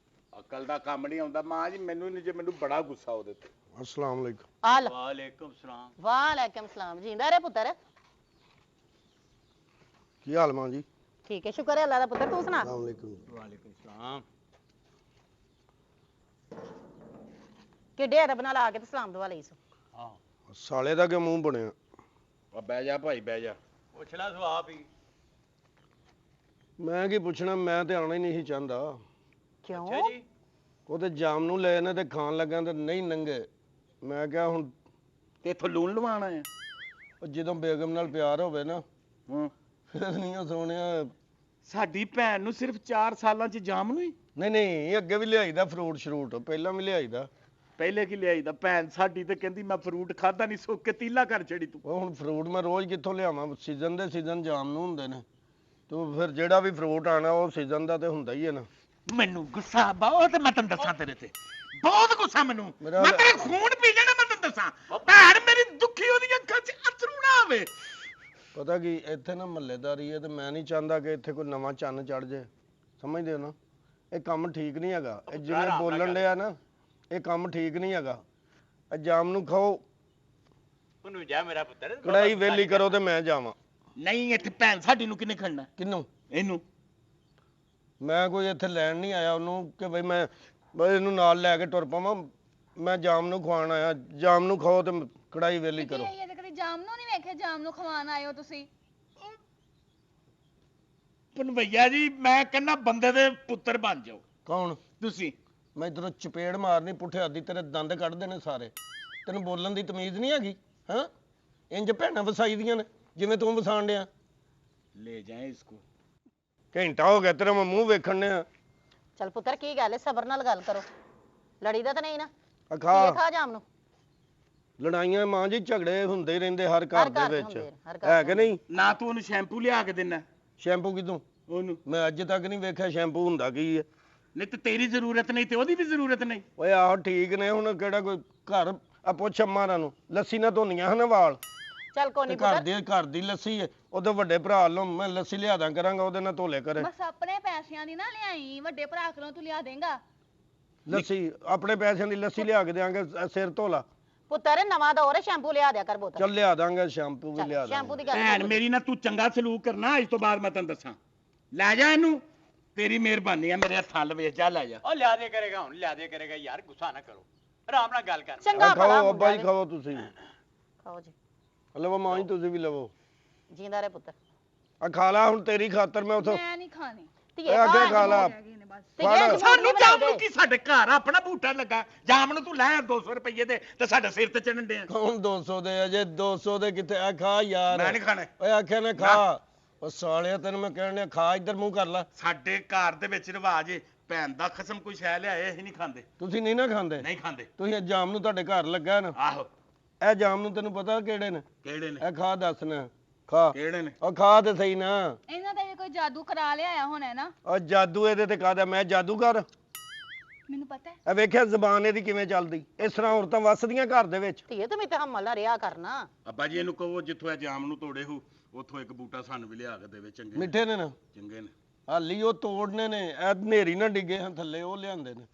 ਅਕਲ ਦਾ ਕੰਮ ਨਹੀਂ ਆਉਂਦਾ ਮਾਂ ਜੀ। ਮੈਨੂੰ ਨਹੀਂ, ਜੇ ਮੈਨੂੰ ਬੜਾ ਗੁੱਸਾ ਉਹਦੇ ਤੇ। ਅਸਲਾਮ ਅਲੈਕੁਮ। ਆ ਲੈ। ਵਾਲੇਕੁਮ ਸਲਾਮ। ਵਾਲੇਕਮ ਸਲਾਮ। ਜਿੰਦਾ ਰਹਿ ਪੁੱਤਰ। ਕੀ ਹਾਲ ਮਾਂ ਜੀ? ਠੀਕ ਹੈ, ਸ਼ੁਕਰ ਹੈ ਅੱਲਾ ਦਾ ਪੁੱਤਰ, ਤੂੰ ਸੁਣਾ? ਅਸਲਾਮ ਅਲੈਕੁਮ। ਵਾਲੇਕੁਮ ਸਲਾਮ। ਕਿੱਡੇ ਅਦਬ ਨਾਲ ਆ ਕੇ ਤੇ ਸਲਾਮ ਦਵਾ ਲਈ ਸੋ। ਹਾਂ ਸਾਲੇ ਦਾ ਕਿਉਂ ਮੂੰਹ ਬਣਿਆ? ਆ ਬਹਿ ਜਾ ਭਾਈ, ਬਹਿ ਜਾ। ਪੁੱਛ ਲੈ ਤੂੰ ਆਪ ਹੀ। ਮੈਂ ਕੀ ਪੁੱਛਣਾ, ਮੈਂ ਤੇ ਆਉਣਾ ਹੀ ਨਹੀਂ ਸੀ ਚਾਹੁੰਦਾ। ਕਿਉਂ? ਅੱਛਾ ਜੀ। ਉਹ ਤੇ ਜਾਮ ਨੂੰ ਲੈ ਨੇ ਤੇ ਖਾਣ ਲੱਗਾ ਤੇ ਨਹੀਂ ਨੰਗੇ। ਮੈਂ ਕਿਹਾ ਹੁਣ ਤੇ ਇੱਥੋਂ ਲੂਣ ਲਵਾਣਾ ਹੈ। ਉਹ ਜਦੋਂ ਬੇਗਮ ਨਾਲ ਪਿਆਰ ਹੋਵੇ ਨਾ, ਹੂੰ। ਫਿਰ ਨਹੀਂ ਉਹ ਸੋਹਣਿਆ। ਸਾਡੀ ਭੈਣ ਨੂੰ ਸਿਰਫ 4 ਸਾਲਾਂ ਚ ਜਾਮ ਨੂੰ ਹੀ? ਨਹੀਂ ਨਹੀਂ, ਅੱਗੇ ਵੀ ਲਿਆਈਦਾ ਫਰੂਟ ਸ਼ਰੂਟ, ਪਹਿਲਾਂ ਵੀ ਲਿਆਈਦਾ। ਪਹਿਲੇ ਕੀ ਲਿਆਈਦਾ? ਭੈਣ ਸਾਡੀ ਤੇ ਕਹਿੰਦੀ ਮੈਂ ਫਰੂਟ ਖਾਦਾ ਨਹੀਂ, ਸੁੱਕ ਕੇ ਤੀਲਾ ਕਰ ਛੜੀ ਤੂੰ। ਉਹ ਹੁਣ ਫਰੂਟ ਮੈਂ ਰੋਜ਼ ਕਿੱਥੋਂ ਲਿਆਵਾਂ? ਸੀਜ਼ਨ ਦੇ ਸੀਜ਼ਨ ਜਾਮ ਨੂੰ ਹੁੰਦੇ ਨੇ। ਤੂੰ ਫਿਰ ਜਿਹੜਾ ਵੀ ਫਰੂਟ ਆਣਾ ਉਹ ਸੀਜ਼ਨ ਦਾ ਤੇ ਹੁੰਦਾ ਹੀ ਹੈ ਨਾ। ਮੈਨੂੰ ਗੁੱਸਾ ਬਹੁਤ, ਮੈਂ ਤੈਨੂੰ ਦੱਸਾਂ ਤੇਰੇ ਤੇ ਬਹੁਤ ਗੁੱਸਾ ਮੈਨੂੰ। ਮੇਰਾ- ਮੈਂ ਤੇਰੇ ਖੂਨ ਪੀ ਲੈਣਾ, ਮੈਂ ਤੈਨੂੰ ਦੱਸਾਂ। ਭੈਣ ਮੇਰੀ ਦੁਖੀ, ਉਹਦੀਆਂ ਅੱਖਾਂ 'ਚ ਅਥਰੂ ਨਾ ਆਵੇ। ਪਤਾ ਕੀ, ਇੱਥੇ ਨਾ ਮਹੱਲੇਦਾਰੀ ਹੈ ਤੇ ਮੈਂ ਨਹੀਂ ਚਾਹੁੰਦਾ ਕਿ ਇੱਥੇ ਕੋਈ ਨਵਾਂ ਚੰਨ ਚੜ ਜਾਏ। ਸਮਝਦੇ ਹੋ ਨਾ? ਇਹ ਕੰਮ ਠੀਕ ਨਹੀਂ ਹੈਗਾ। ਇਹ ਜਿਵੇਂ ਆਰਾਮ ਨਾਲ ਬੋਲਣ ਗੱਲ। ਡਿਆ ਨਾ, ਇਹ ਕੰਮ ਠੀਕ ਨਹੀਂ ਹੈਗਾ। ਇਹ ਜਾਮ ਨੂੰ ਖਾਓ, ਉਹਨੂੰ ਜਾ ਮੇਰਾ ਪੁੱਤਰ। ਕੜਾਈ ਵੇਲੀ ਕਰੋ ਤੇ ਮੈਂ ਜਾਵਾਂ। ਨਹੀਂ, ਇੱਥੇ ਭੈਣ ਸਾਡੀ ਨੂੰ ਕਿੰਨੇ ਖੜਨਾ? ਕਿਹਨੂੰ? ਇਹਨੂੰ। ਮੈਂ ਕੋਈ ਇੱਥੇ ਲੈਣ ਨਹੀਂ ਆਇਆ ਉਹਨੂੰ ਕਿ ਬਈ ਮੈਂ ਬਈ ਇਹਨੂੰ ਨਾਲ ਲੈ ਕੇ ਟੁਰ ਪਾਵਾਂ। ਮੈਂ ਜਾਮ ਨੂੰ ਖਵਾਉਣ ਆਇਆ। ਜਾਮ ਨੂੰ ਖਾਓ ਤੇ ਕੜਾਈ ਵੇਲੀ ਕਰੋ। ਇਹ ਤੇ ਕਦੀ ਜਾਮ ਨੂੰ ਨਹੀਂ ਵੇਖਿਆ, ਜਾਮ ਨੂੰ ਖਵਾਣ ਆਏ ਹੋ ਤੁਸੀਂ। ਭਨਵਈਆ ਜੀ ਮੈਂ ਕਹਿੰਦਾ ਬੰਦੇ ਦੇ ਪੁੱਤਰ ਬਣ ਜਾਓ ਕੌਣ? ਤੁਸੀਂ। ਮੈਂ ਇਧਰੋਂ ਚਪੇੜ ਮਾਰਨੀ ਪੁੱਠੇ ਹੱਥ ਦੀ, ਤੇਰੇ ਦੰਦ ਕੱਢਦੇ ਨੇ ਸਾਰੇ। ਤੈਨੂੰ ਬੋਲਣ ਦੀ ਤਮੀਜ਼ ਨਹੀਂ ਹੈਗੀ? ਹਾਂ, ਇੰਜ ਭੈਣਾਂ ਵਸਾਈ ਦੀਆਂ ਨੇ ਜਿਵੇਂ ਤੂੰ ਵਸਾਣ ਡਿਆ। ਲੈ ਜਾਏ ਇਸਕੋ। ਘੰਟਾ ਹੋ ਗਿਆ ਤੇਰਾ ਮੈਂ ਮੂੰਹ ਵੇਖਣ ਨੇ। ਚੱਲ ਪੁੱਤਰ ਕੀ ਗੱਲ ਹੈ, ਸਬਰ ਨਾਲ ਗੱਲ ਕਰੋ। ਲੜੀਦਾ ਤਾਂ ਨਹੀਂ ਨਾ? ਖਾ ਖਾ ਜਾਮ ਨੂੰ। ਲੜਾਈਆਂ ਮਾਂ ਜੀ ਝਗੜੇ ਹੁੰਦੇ ਹੀ ਰਹਿੰਦੇ ਹਰ ਘਰ ਦੇ ਵਿੱਚ, ਹਰ ਘਰ ਹੈ ਕਿ ਨਹੀਂ? ਨਾ ਤੂੰ ਉਹਨੂੰ ਸ਼ੈਂਪੂ ਲਿਆ ਕੇ ਦੇਣਾ ਸ਼ੈਂਪੂ ਕਿਦੋਂ? ਉਹਨੂੰ। ਮੈਂ ਅੱਜ ਤੱਕ ਨਹੀਂ ਵੇਖਿਆ ਸ਼ੈਂਪੂ ਹੁੰਦਾ ਕੀ ਹੈ। ਨਹੀਂ ਤੇ ਤੇਰੀ ਜ਼ਰੂਰਤ ਨਹੀਂ ਤੇ ਉਹਦੀ ਵੀ ਜ਼ਰੂਰਤ ਨਹੀਂ। ਓਏ ਆਹੋ ਠੀਕ ਨੇ, ਹੁਣ ਕਿਹੜਾ ਕੋਈ ਘਰ ਆ ਪੁੱਛ ਮਾਰਾਂ ਨੂੰ ਲੱਸੀ ਨਾ ਧੋਨੀਆਂ ਹਨ ਵਾਲ। ਚੱਲ ਕੋਈ ਤੇ ਨਹੀਂ ਘਰ ਦੀ ਲੱਸੀ ਹੈ, ਉਹਦੇ ਵੱਡੇ ਭਰਾ ਨੂੰ ਮੈਂ ਲੱਸੀ ਲਿਆ ਦਾਂ ਕਰਾਂਗਾ, ਉਹਦੇ ਨਾਲ ਧੋਲੇ ਕਰੇ ਬਸ ਆਪਣੇ ਪੈਸਿਆਂ ਦੀ ਨਾ ਲਿਆਈ, ਵੱਡੇ ਭਰਾ ਕੋਲੋਂ ਤੂੰ ਲਿਆ ਦੇਂਗਾ। ਲੱਸੀ। ਆਪਣੇ ਪੈਸਿਆਂ ਦੀ ਲੱਸੀ ਲਿਆ ਕੇ ਦਿਆਂਗੇ, ਸਿਰ ਧੋਲਾ। ਪੁੱਤਰ ਨਵਾਂ ਦੌਰ ਹੈ, ਸ਼ੈਂਪੂ ਲਿਆ ਦਿਆ ਕਰ ਬੋਤਲ। ਚੱਲ ਲਿਆ ਦਾਂਗੇ, ਸ਼ੈਂਪੂ ਵੀ ਲਿਆ ਸ਼ੈਂਪੂ ਦਾਂਗੇ। ਦੀ ਗੱਲ ਭੈਣ ਮੇਰੀ ਨਾ ਤੂੰ ਚੰਗਾ ਸਲੂਕ ਕਰਨਾ, ਅੱਜ ਤੋਂ ਬਾਅਦ ਮੈਂ ਤੈਨੂੰ ਦੱਸਾਂ। ਲੈ ਜਾ ਇਹਨੂੰ, ਤੇਰੀ ਮਿਹਰਬਾਨੀ ਆ, ਮੇਰੇ ਹੱਥਾਂ ਲਵੇਚ ਜਾ, ਲੈ ਜਾ। ਉਹ ਲਿਆ ਦੇ ਕਰੇਗਾ ਹੁਣ, ਲਿਆ ਦੇ ਕਰੇਗਾ ਯਾਰ, ਗੁੱਸਾ ਨਾ ਕਰੋ, ਆਰਾਮ ਨਾਲ ਗੱਲ ਕਰ। ਚੰਗਾ ਭਲਾ ਖਾਓ ਮੁੰਡਾ ਅੱਬਾ ਜੀ, ਵੇ। ਖਾਓ ਤੁਸੀਂ। ਖਾਓ ਜੀ, ਲਵੋ ਮਾਂ ਜੀ, ਤੁਸੀਂ ਵੀ ਲਵੋ। ਜਿੰਦਾ ਰਹਿ ਪੁੱਤਰ। ਆ ਖਾ ਲਾ ਹੁਣ, ਤੇਰੀ ਖਾਤਰ ਮੈਂ ਉਥੋਂ ਮੈਂ ਨਹੀਂ ਖਾਣੀ। ਧੀਏ ਅੱਗੇ ਖਾ ਲਾ। ਫੜ। ਸਾਨੂੰ ਜਾਮ ਨੂੰ ਕੀ, ਸਾਡੇ ਘਰ ਆਪਣਾ ਬੂਟਾ ਲੱਗਾ, ਜਾਮ ਨੂੰ ਤੂੰ ਲੈ 200 ਰੁਪਏ ਦੇ ਤੇ ਸਾਡੇ ਸਿਰ ਤੇ ਚੜਨ ਦੇ। ਕੌਣ 200 ਦੇ? ਅਜੇ 200 ਦੇ ਕਿੱਥੇ? ਆ ਖਾ ਯਾਰ। ਮੈਂ ਨਹੀਂ ਖਾਣੇ। ਓਏ ਆਖਿਆ ਨਾ ਖਾ। ਉਹ ਸਾਲਿਆ ਤੈਨੂੰ ਮੈਂ ਕਹਿਣ ਡਿਆ ਖਾ, ਇੱਧਰ ਮੂੰਹ ਕਰ ਲੈ। ਸਾਡੇ ਘਰ ਦੇ ਵਿੱਚ ਰਿਵਾਜ ਏ, ਭੈਣ ਦਾ ਖਸਮ ਕੋਈ ਸ਼ੈ ਲਿਆਏ ਅਸੀਂ ਨਹੀਂ ਖਾਂਦੇ। ਤੁਸੀਂ ਨਹੀਂ ਨਾ ਖਾਂਦੇ? ਨਹੀਂ ਖਾਂਦੇ। ਤੁਸੀਂ ਇਹ ਜਾਮ ਨੂੰ ਤੁਹਾਡੇ ਘਰ ਲੱਗਾ ਨਾ? ਆਹੋ। ਇਹ ਜਾਮ ਨੂੰ ਤੈਨੂੰ ਪਤਾ ਕਿਹੜੇ ਨੇ? ਕਿਹੜੇ ਨੇ? ਇਹ ਖਾ ਦੱਸ ਨਾ, ਖਾ। ਕਿਹੜੇ ਨੇ? ਉਹ ਖਾ ਤੇ ਸਹੀ ਨਾ। ਇਹਨਾਂ ਦਾ ਵੀ ਕੋਈ ਜਾਦੂ ਕਰਾ ਲਿਆਇਆ ਹੋਣਾ ਨਾ। ਉਹ ਜਾਦੂ ਇਹਦੇ ਤੇ ਕਾਹਦਾ? ਮੈਂ ਜਾਦੂਗਰ? ਮੈਨੂੰ ਪਤਾ ਹੈ। ਇਹ ਵੇਖਿਆ ਜ਼ਬਾਨ ਇਹਦੀ ਕਿਵੇਂ ਚੱਲਦੀ? ਇਸ ਤਰ੍ਹਾਂ ਔਰਤਾਂ ਵੱਸਦੀਆਂ ਘਰ ਦੇ ਵਿੱਚ? ਧੀਏ ਤੂੰ ਵੀ ਤੇ ਹਮਲ ਨਾ ਰਿਹਾ ਕਰਨਾ। ਅੱਬਾ ਜੀ ਇਹਨੂੰ ਕਹੋ ਜਿੱਥੋਂ ਇਹ ਜਾਮ ਨੂੰ ਤੋੜੇ ਹੋ ਉੱਥੋਂ ਇੱਕ ਬੂਟਾ ਸਾਨੂੰ ਵੀ ਲਿਆ ਕੇ ਦੇਵੇ। ਚੰਗੇ ਨੇ? ਮਿੱਠੇ ਨੇ ਨਾ? ਚੰਗੇ ਨੇ। ਹਾਲੀ ਉਹ ਤੋੜਨੇ ਨੇ, ਇਹ ਨੇਰੀ ਨਾ ਡਿੱਗੇ ਹਨ ਥੱਲੇ, ਉਹ ਲਿਆਂਦੇ ਨੇ।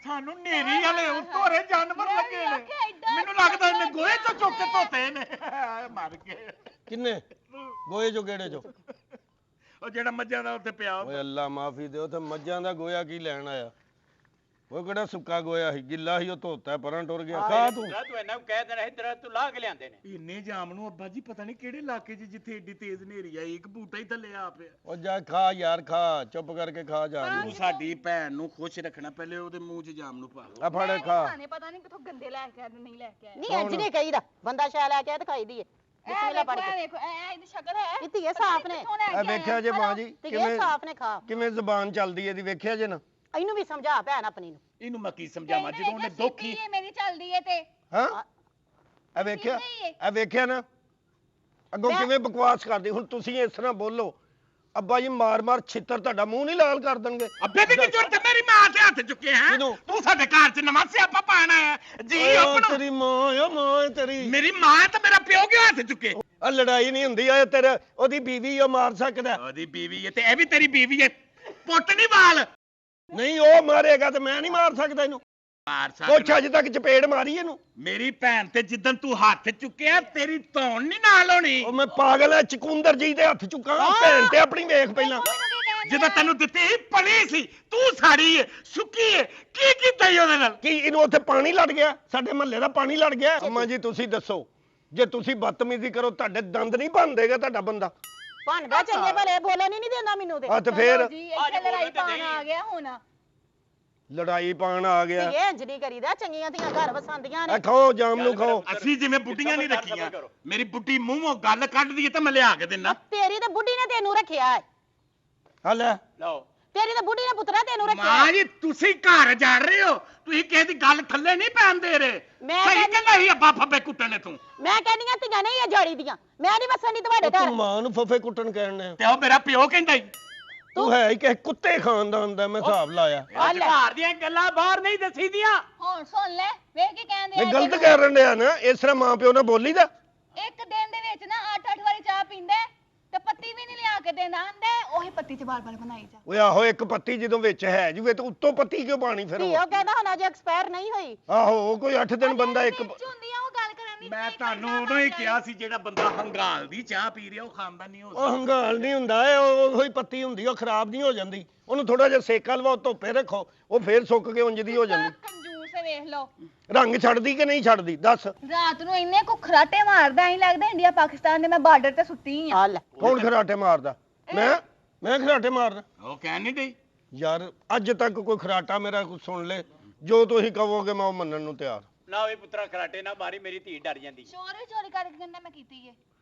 ਸਾਨੂੰ ਨੇਰੀ ਵਾਲੇ ਉਤੋਰੇ ਜਾਨਵਰ ਲੱਗੇ ਨੇ। ਮੈਨੂੰ ਲੱਗਦਾ ਇਹਨੇ ਗੋਹੇ ਚੋਂ ਚੁੱਕ ਕੇ ਧੋਤੇ ਨੇ। ਮਰ ਗਏ। ਕਿੰਨੇ ਗੋਏ ਚੋਂ? ਕਿਹੜੇ ਚੋਂ? ਉਹ ਜਿਹੜਾ ਮੱਝਾਂ ਦਾ ਉੱਥੇ ਪਿਆ। ਓਏ ਅੱਲਾ ਮਾਫੀ ਦੇ, ਉੱਥੇ ਮੱਝਾਂ ਦਾ ਗੋਇਆ ਕੀ ਲੈਣ ਆਇਆ? ਉਹ ਕਿਹੜਾ ਸੁੱਕਾ ਗੋਇਆ ਸੀ, ਗਿੱਲਾ ਸੀ, ਉਹ ਧੋਤਾ ਪਰਾਂ ਟੁਰ ਗਿਆ। ਖਾ ਤੂੰ। ਤੂੰ ਇਹਨਾਂ ਨੂੰ ਕਹਿ ਦੇਣਾ ਇੱਧਰ ਤੂੰ ਲਾ ਕੇ ਲਿਆਂਦੇ ਨੇ। ਇੰਨੇ ਜਾਮ ਨੂੰ ਅੱਬਾ ਜੀ ਪਤਾ ਨਹੀਂ ਕਿਹੜੇ ਇਲਾਕੇ 'ਚ ਜਿੱਥੇ ਏਡੀ ਤੇਜ਼ ਹਨੇਰੀ ਆਈ, ਇੱਕ ਬੂਟਾ ਹੀ ਥੱਲੇ ਆ ਪਿਆ। ਉਹ ਜਾ ਖਾ ਯਾਰ, ਖਾ ਚੁੱਪ ਕਰਕੇ ਖਾ ਜਾ। ਤੂੰ ਸਾਡੀ ਭੈਣ ਨੂੰ ਖੁਸ਼ ਰੱਖਣਾ, ਪਹਿਲੇ ਉਹਦੇ ਮੂੰਹ 'ਚ ਜਾਮ ਨੂੰ ਪਾ। ਆ ਫੜ ਖਾ। ਖਾਣੇ ਪਤਾ ਨਹੀਂ ਕਿੱਥੋਂ ਗੰਦੇ ਲੈ ਕੇ ਆਏ ਤੇ ਨਹੀਂ ਲੈ ਕੇ ਆਏ। ਨਹੀਂ ਇੰਜ ਨਹੀਂ ਕਹੀਦਾ, ਬੰਦਾ ਸ਼ੈ ਲੈ ਕੇ ਆਏ ਤੇ ਖਾਈ ਦੀ ਹੈ। ਬਿਸਮਿਲ੍ਲਾ ਪੜ ਕੇ। ਦੇਖੋ ਇਹ ਇਹਦੀ ਸ਼ਕਲ ਹੈ। ਇਹ ਧੀਏ ਸਾਫ਼ ਨੇ। ਇਹ ਵੇਖਿਆ ਜੇ ਮਾਂ ਜੀ ਧੀਏ ਸਾਫ਼ ਨੇ, ਖਾ। ਕਿਵੇਂ ਜ਼ਬਾਨ ਚੱਲਦੀ ਇਹਦੀ? ਵੇਖਿਆ ਜੇ ਨਾ? ਇਹਨੂੰ ਵੀ ਸਮਝਾ ਭੈਣ ਆਪਣੀ ਨੂੰ। ਇਹਨੂੰ ਮੈਂ ਕੀ ਸਮਝਾਵਾਂ ਜਦੋਂ ਉਹਨੇ ਦੁੱਖ ਹੀ। ਮੇਰੀ ਚੱਲਦੀ ਏ ਤੇ। ਹਾਂ ਇਹ ਵੇਖਿਆ? ਇਹ ਵੇਖਿਆ ਨਾ ਅੱਗੋਂ ਕਿਵੇਂ ਬਕਵਾਸ ਕਰਦੀ? ਹੁਣ ਤੁਸੀਂ ਇਸ ਤਰ੍ਹਾਂ ਬੋਲੋ, ਅੱਬਾ ਜੀ ਮਾਰ ਮਾਰ ਛਿੱਤਰ ਤੁਹਾਡਾ ਮੂੰਹ ਨਹੀਂ ਲਾਲ ਕਰ ਦੇਣਗੇ। ਅੱਬੇ ਦੀ ਕੀ ਜ਼ਰੂਰਤ ਹੈ? ਮੇਰੀ ਮਾਂ ਤੇ ਹੱਥ ਚੁੱਕੇ ਹੈ। ਕਿਹਨੂੰ? ਤੂੰ ਸਾਡੇ ਘਰ 'ਚ ਨਵਾਂ ਸਿਆਪਾ ਪਾਣਾ ਹੈ ਜੀ। ਓਏ ਉਹ ਆਪਣਾ ਤੇਰੀ ਮਾਂ, ਓ ਮਾਂ ਤੇਰੀ। ਮੇਰੀ ਮਾਂ ਤੇ ਮੇਰਾ ਪਿਓ ਕਿਉਂ ਹੱਥ ਚੁੱਕੇ? ਆ ਲੜਾਈ ਨਹੀਂ ਹੁੰਦੀ ਆ ਤੇਰੇ, ਉਹਦੀ ਬੀਵੀ ਉਹ ਮਾਰ ਸਕਦਾ। ਉਹਦੀ ਬੀਵੀ ਹੈ ਤੇ ਇਹ ਵੀ ਤੇਰੀ ਬੀਵੀ ਹੈ। ਪੁੱਟ ਨਹੀਂ ਵਾਲ ਨਹੀਂ ਉਹ ਮਾਰੇਗਾ ਤੇ ਮੈਂ ਨਹੀਂ ਮਾਰ ਸਕਦਾ ਇਹਨੂੰ। ਮਾਰ ਕੁਛ ਸਕਦਾ। ਅੱਜ ਤੱਕ ਚਪੇੜ ਮਾਰੀ ਇਹਨੂੰ। ਮੇਰੀ ਭੈਣ ਤੇ ਜਿੱਦਣ ਤੂੰ ਹੱਥ ਚੁੱਕਿਆ ਤੇਰੀ ਧੌਣ ਨਹੀਂ ਨਾਲ ਹੋਣੀ। ਉਹ ਮੈਂ ਪਾਗਲ ਐ, ਚਕੁੰਦਰ ਜੀ ਦੇ ਹੱਥ ਚੁੱਕਾਂ। ਭੈਣ ਤੇ ਆਪਣੀ ਵੇਖ ਪਹਿਲਾਂ। ਜਦੋਂ ਤੈਨੂੰ ਦਿੱਤੀ ਪਲੀ ਸੀ ਤੂੰ ਸਾੜੀ ਹੈ, ਸੁੱਕੀ ਹੈ, ਕੀ ਕੀਤਾ ਈ ਉਹਦੇ ਨਾਲ? ਕੀ ਇਹਨੂੰ ਉੱਥੇ ਪਾਣੀ ਲੜ ਗਿਆ? ਸਾਡੇ ਮਹੱਲੇ ਦਾ ਪਾਣੀ ਲੜ ਗਿਆ? ਅੰਮਾ ਜੀ ਤੁਸੀਂ ਦੱਸੋ, ਜੇ ਤੁਸੀਂ ਬਦਤਮੀਜ਼ੀ ਕਰੋ ਤੁਹਾਡੇ ਦੰਦ ਨਹੀਂ ਭੰਨਦੇਗਾ ਤੁਹਾਡਾ ਬੰਦਾ? ਭਾਂਡਾ ਚੰਗੇ ਭਲੇ ਬੋਲਣ ਹੀ ਨਹੀਂ ਦਿੰਦਾ ਮੈਨੂੰ ਤੇ। ਆ ਤੇ ਫੇਰ ਜੀ ਇੱਥੇ ਲੜਾਈ ਪਾਣ ਆ ਗਿਆ ਹੁਣ। ਲੜਾਈ ਪਾਣ ਆ ਗਿਆ। ਧੀਏ ਇੰਜ ਨਹੀਂ ਕਰੀਦਾ, ਚੰਗੀਆਂ ਧੀਆਂ ਘਰ ਵਸਾਂਦੀਆਂ ਆ ਨੇ। ਖਾਓ ਜਾਮ ਨੂੰ ਖਾਓ। ਅਸੀਂ ਜਿਵੇਂ ਬੁੱਢੀਆਂ ਨਹੀਂ ਰੱਖੀਆਂ, ਮੇਰੀ ਬੁੱਢੀ ਮੂੰਹੋਂ ਗੱਲ ਕੱਢਦੀ ਹੈ ਤਾਂ ਮੈਂ ਲਿਆ ਕੇ ਦਿੰਦਾ। ਤੇਰੀ ਤੇ ਬੁੱਢੀ ਨੇ ਤੈਨੂੰ ਰੱਖਿਆ ਹੈ। ਆ ਲੈ ਲਓ ਤੇਰੀ ਤੇ ਬੁੱਢੀ ਨੇ ਪੁੱਤਰਾ ਤੈਨੂੰ ਰੱਖਿਆ ਮਾਂ ਹੈ। ਜੀ ਤੁਸੀਂ ਘਰ ਜੜ ਰਹੇ ਹੋ, ਤੁਸੀਂ ਕਿਸੇ ਦੀ ਗੱਲ ਥੱਲੇ ਨਹੀਂ ਪੈਣ ਦੇ ਰਹੇ। ਮੈਂ ਸਹੀ ਕਹਿੰਦੀ- ਕਹਿੰਦਾ ਸੀ ਅੱਬਾ ਫੱਬੇ ਕੁੱਟਣ ਨੇ ਤੂੰ। ਮੈਂ ਕਹਿੰਦੀਆਂ ਧੀਆਂ ਨਹੀਂ ਇਹ ਜਾੜੀ ਦੀਆਂ, ਮੈਂ ਨਹੀਂ ਵਸਣ ਦੀ ਤੁਹਾਡੇ ਘਰ। ਤੂੰ ਮਾਂ ਨੂੰ ਫਫੇ ਕੁੱਟਣ ਕਹਿਣ ਡਿਆ। ਤੇ ਉਹ ਮੇਰਾ ਪਿਓ ਕਹਿੰਦਾ ਈ। ਤੂੰ ਹੈ ਹੀ ਕਿ ਕੁੱਤੇ ਖਾਨਦਾਨ ਦਾ, ਮੈਂ ਹਿਸਾਬ ਲਾਇਆ। ਘਰ ਦੀਆਂ ਗੱਲਾਂ ਬਾਹਰ ਨਹੀਂ ਦੱਸੀਦੀਆਂ। ਹੁਣ ਸੁਣ ਲੈ, ਵੇਖ ਕੇ ਕਹਿੰਦੇ ਮੈਂ ਗਲਤ ਕਰਨ ਡਿਆ ਨਾ, ਇਸ ਤਰ੍ਹਾਂ ਮਾਂ ਪਿਓ ਨਾਲ ਬੋਲੀਦਾ। ਇੱਕ ਦਿਨ ਦੇ ਵਿੱਚ ਨਾ 8-8 ਵਾਰੀ ਚਾਹ ਪੀਂਦੇ ਤੇ ਪੱਤੀ ਵੀ ਨਹੀਂ ਲਿਆ ਕੇ ਦੇਂਦਾ, ਆਂਦੇ ਉਹੀ ਪੱਤੀ 'ਚ ਬਾਰ-ਬਾਰ ਬਣਾਈ ਜਾ। ਓਏ ਆਹੋ ਇੱਕ ਪੱਤੀ ਜਦੋਂ ਵਿੱਚ ਹੈ ਜੂਵੇ ਤੇ ਉੱਤੋਂ ਪੱਤੀ ਕਿਉਂ ਪਾਣੀ ਫਿਰ? ਧੀਓ ਕਹਿੰਦਾ ਹੁਣ ਅਜੇ ਐਕਸਪਾਇਰ ਨਹੀਂ ਹੋਈ। ਆਹੋ ਉਹ ਕੋਈ 8 ਦਿਨ ਬੰਦਾ ਇੱਕ ਵਿੱਚ ਹੁੰਦੀ ਆ ਉਹ ਗੱਲ ਕਰਨ ਅੰਮੀ ਮੈਂ ਤੁਸੀਂ ਤੁਹਾਨੂੰ ਠੰਡਾ ਉਦੋਂ ਹੀ ਬਣ ਕਿਹਾ ਸੀ ਜਿਹੜਾ ਬੰਦਾ ਹੰਗਾਲ ਦੀ ਚਾਹ ਪੀ ਰਿਹਾ ਉਹ ਖਾਂਦਾ ਨਹੀਂ ਹੋ ਉਹ ਹੰਗਾਲ ਨਹੀਂ ਹੁੰਦਾ ਇਹ ਉਹੀ ਪੱਤੀ ਹੁੰਦੀ ਉਹ ਖਰਾਬ ਨਹੀਂ ਹੋ ਜਾਂਦੀ ਉਹਨੂੰ ਥੋੜਾ ਜਿਹਾ ਸੇਕਾ ਲਵਾਓ ਧੁੱਪੇ ਰੱਖੋ ਉਹ ਫੇਰ ਸੁੱਕ ਕੇ ਉਂਝ ਦੀ ਹੋ ਜਾਂਦੀ ਕੰਜੂਸ ਹੈ, ਵੇਖ ਲਓ ਰੰਗ ਛੱਡਦੀ ਕਿ ਨਹੀਂ ਛੱਡਦੀ ਦੱਸ ਰਾਤ ਨੂੰ ਇੰਨੇ ਕੋ ਖਰਾਟੇ ਮਾਰਦਾ ਐਂ ਲੱਗਦਾ ਇੰਡੀਆ ਪਾਕਿਸਤਾਨ ਦੇ ਮੈਂ ਬਾਰਡਰ ਤੇ ਸੁੱਤੀ ਆ ਆ ਲੈ ਕੌਣ ਖਰਾਟੇ ਮਾਰਦਾ ਮੈਂ ਖਰਾਟੇ ਮਾਰਦਾ ਉਹ ਕਹਿ ਨਹੀਂ ਡਈ ਯਾਰ ਅੱਜ ਤੱਕ ਕੋਈ ਖਰਾਟਾ ਮੇਰਾ ਕੁਝ ਸੁਣ ਲੈ ਜੋ ਤੁਸੀਂ ਕਹੋਗੇ ਮੈਂ ਉਹ ਮੰਨਣ ਨੂੰ ਤਿਆਰ ਨਾ ਓਏ ਪੁੱਤਰਾ ਕਰਾਟੇ ਨਾ ਮਾਰੀ ਮੇਰੀ ਧੀ ਡਰ ਜਾਂਦੀ ਚੋਰੀ ਕਰਕੇ ਕਹਿੰਦਾ ਮੈਂ ਕੀਤੀ ਏ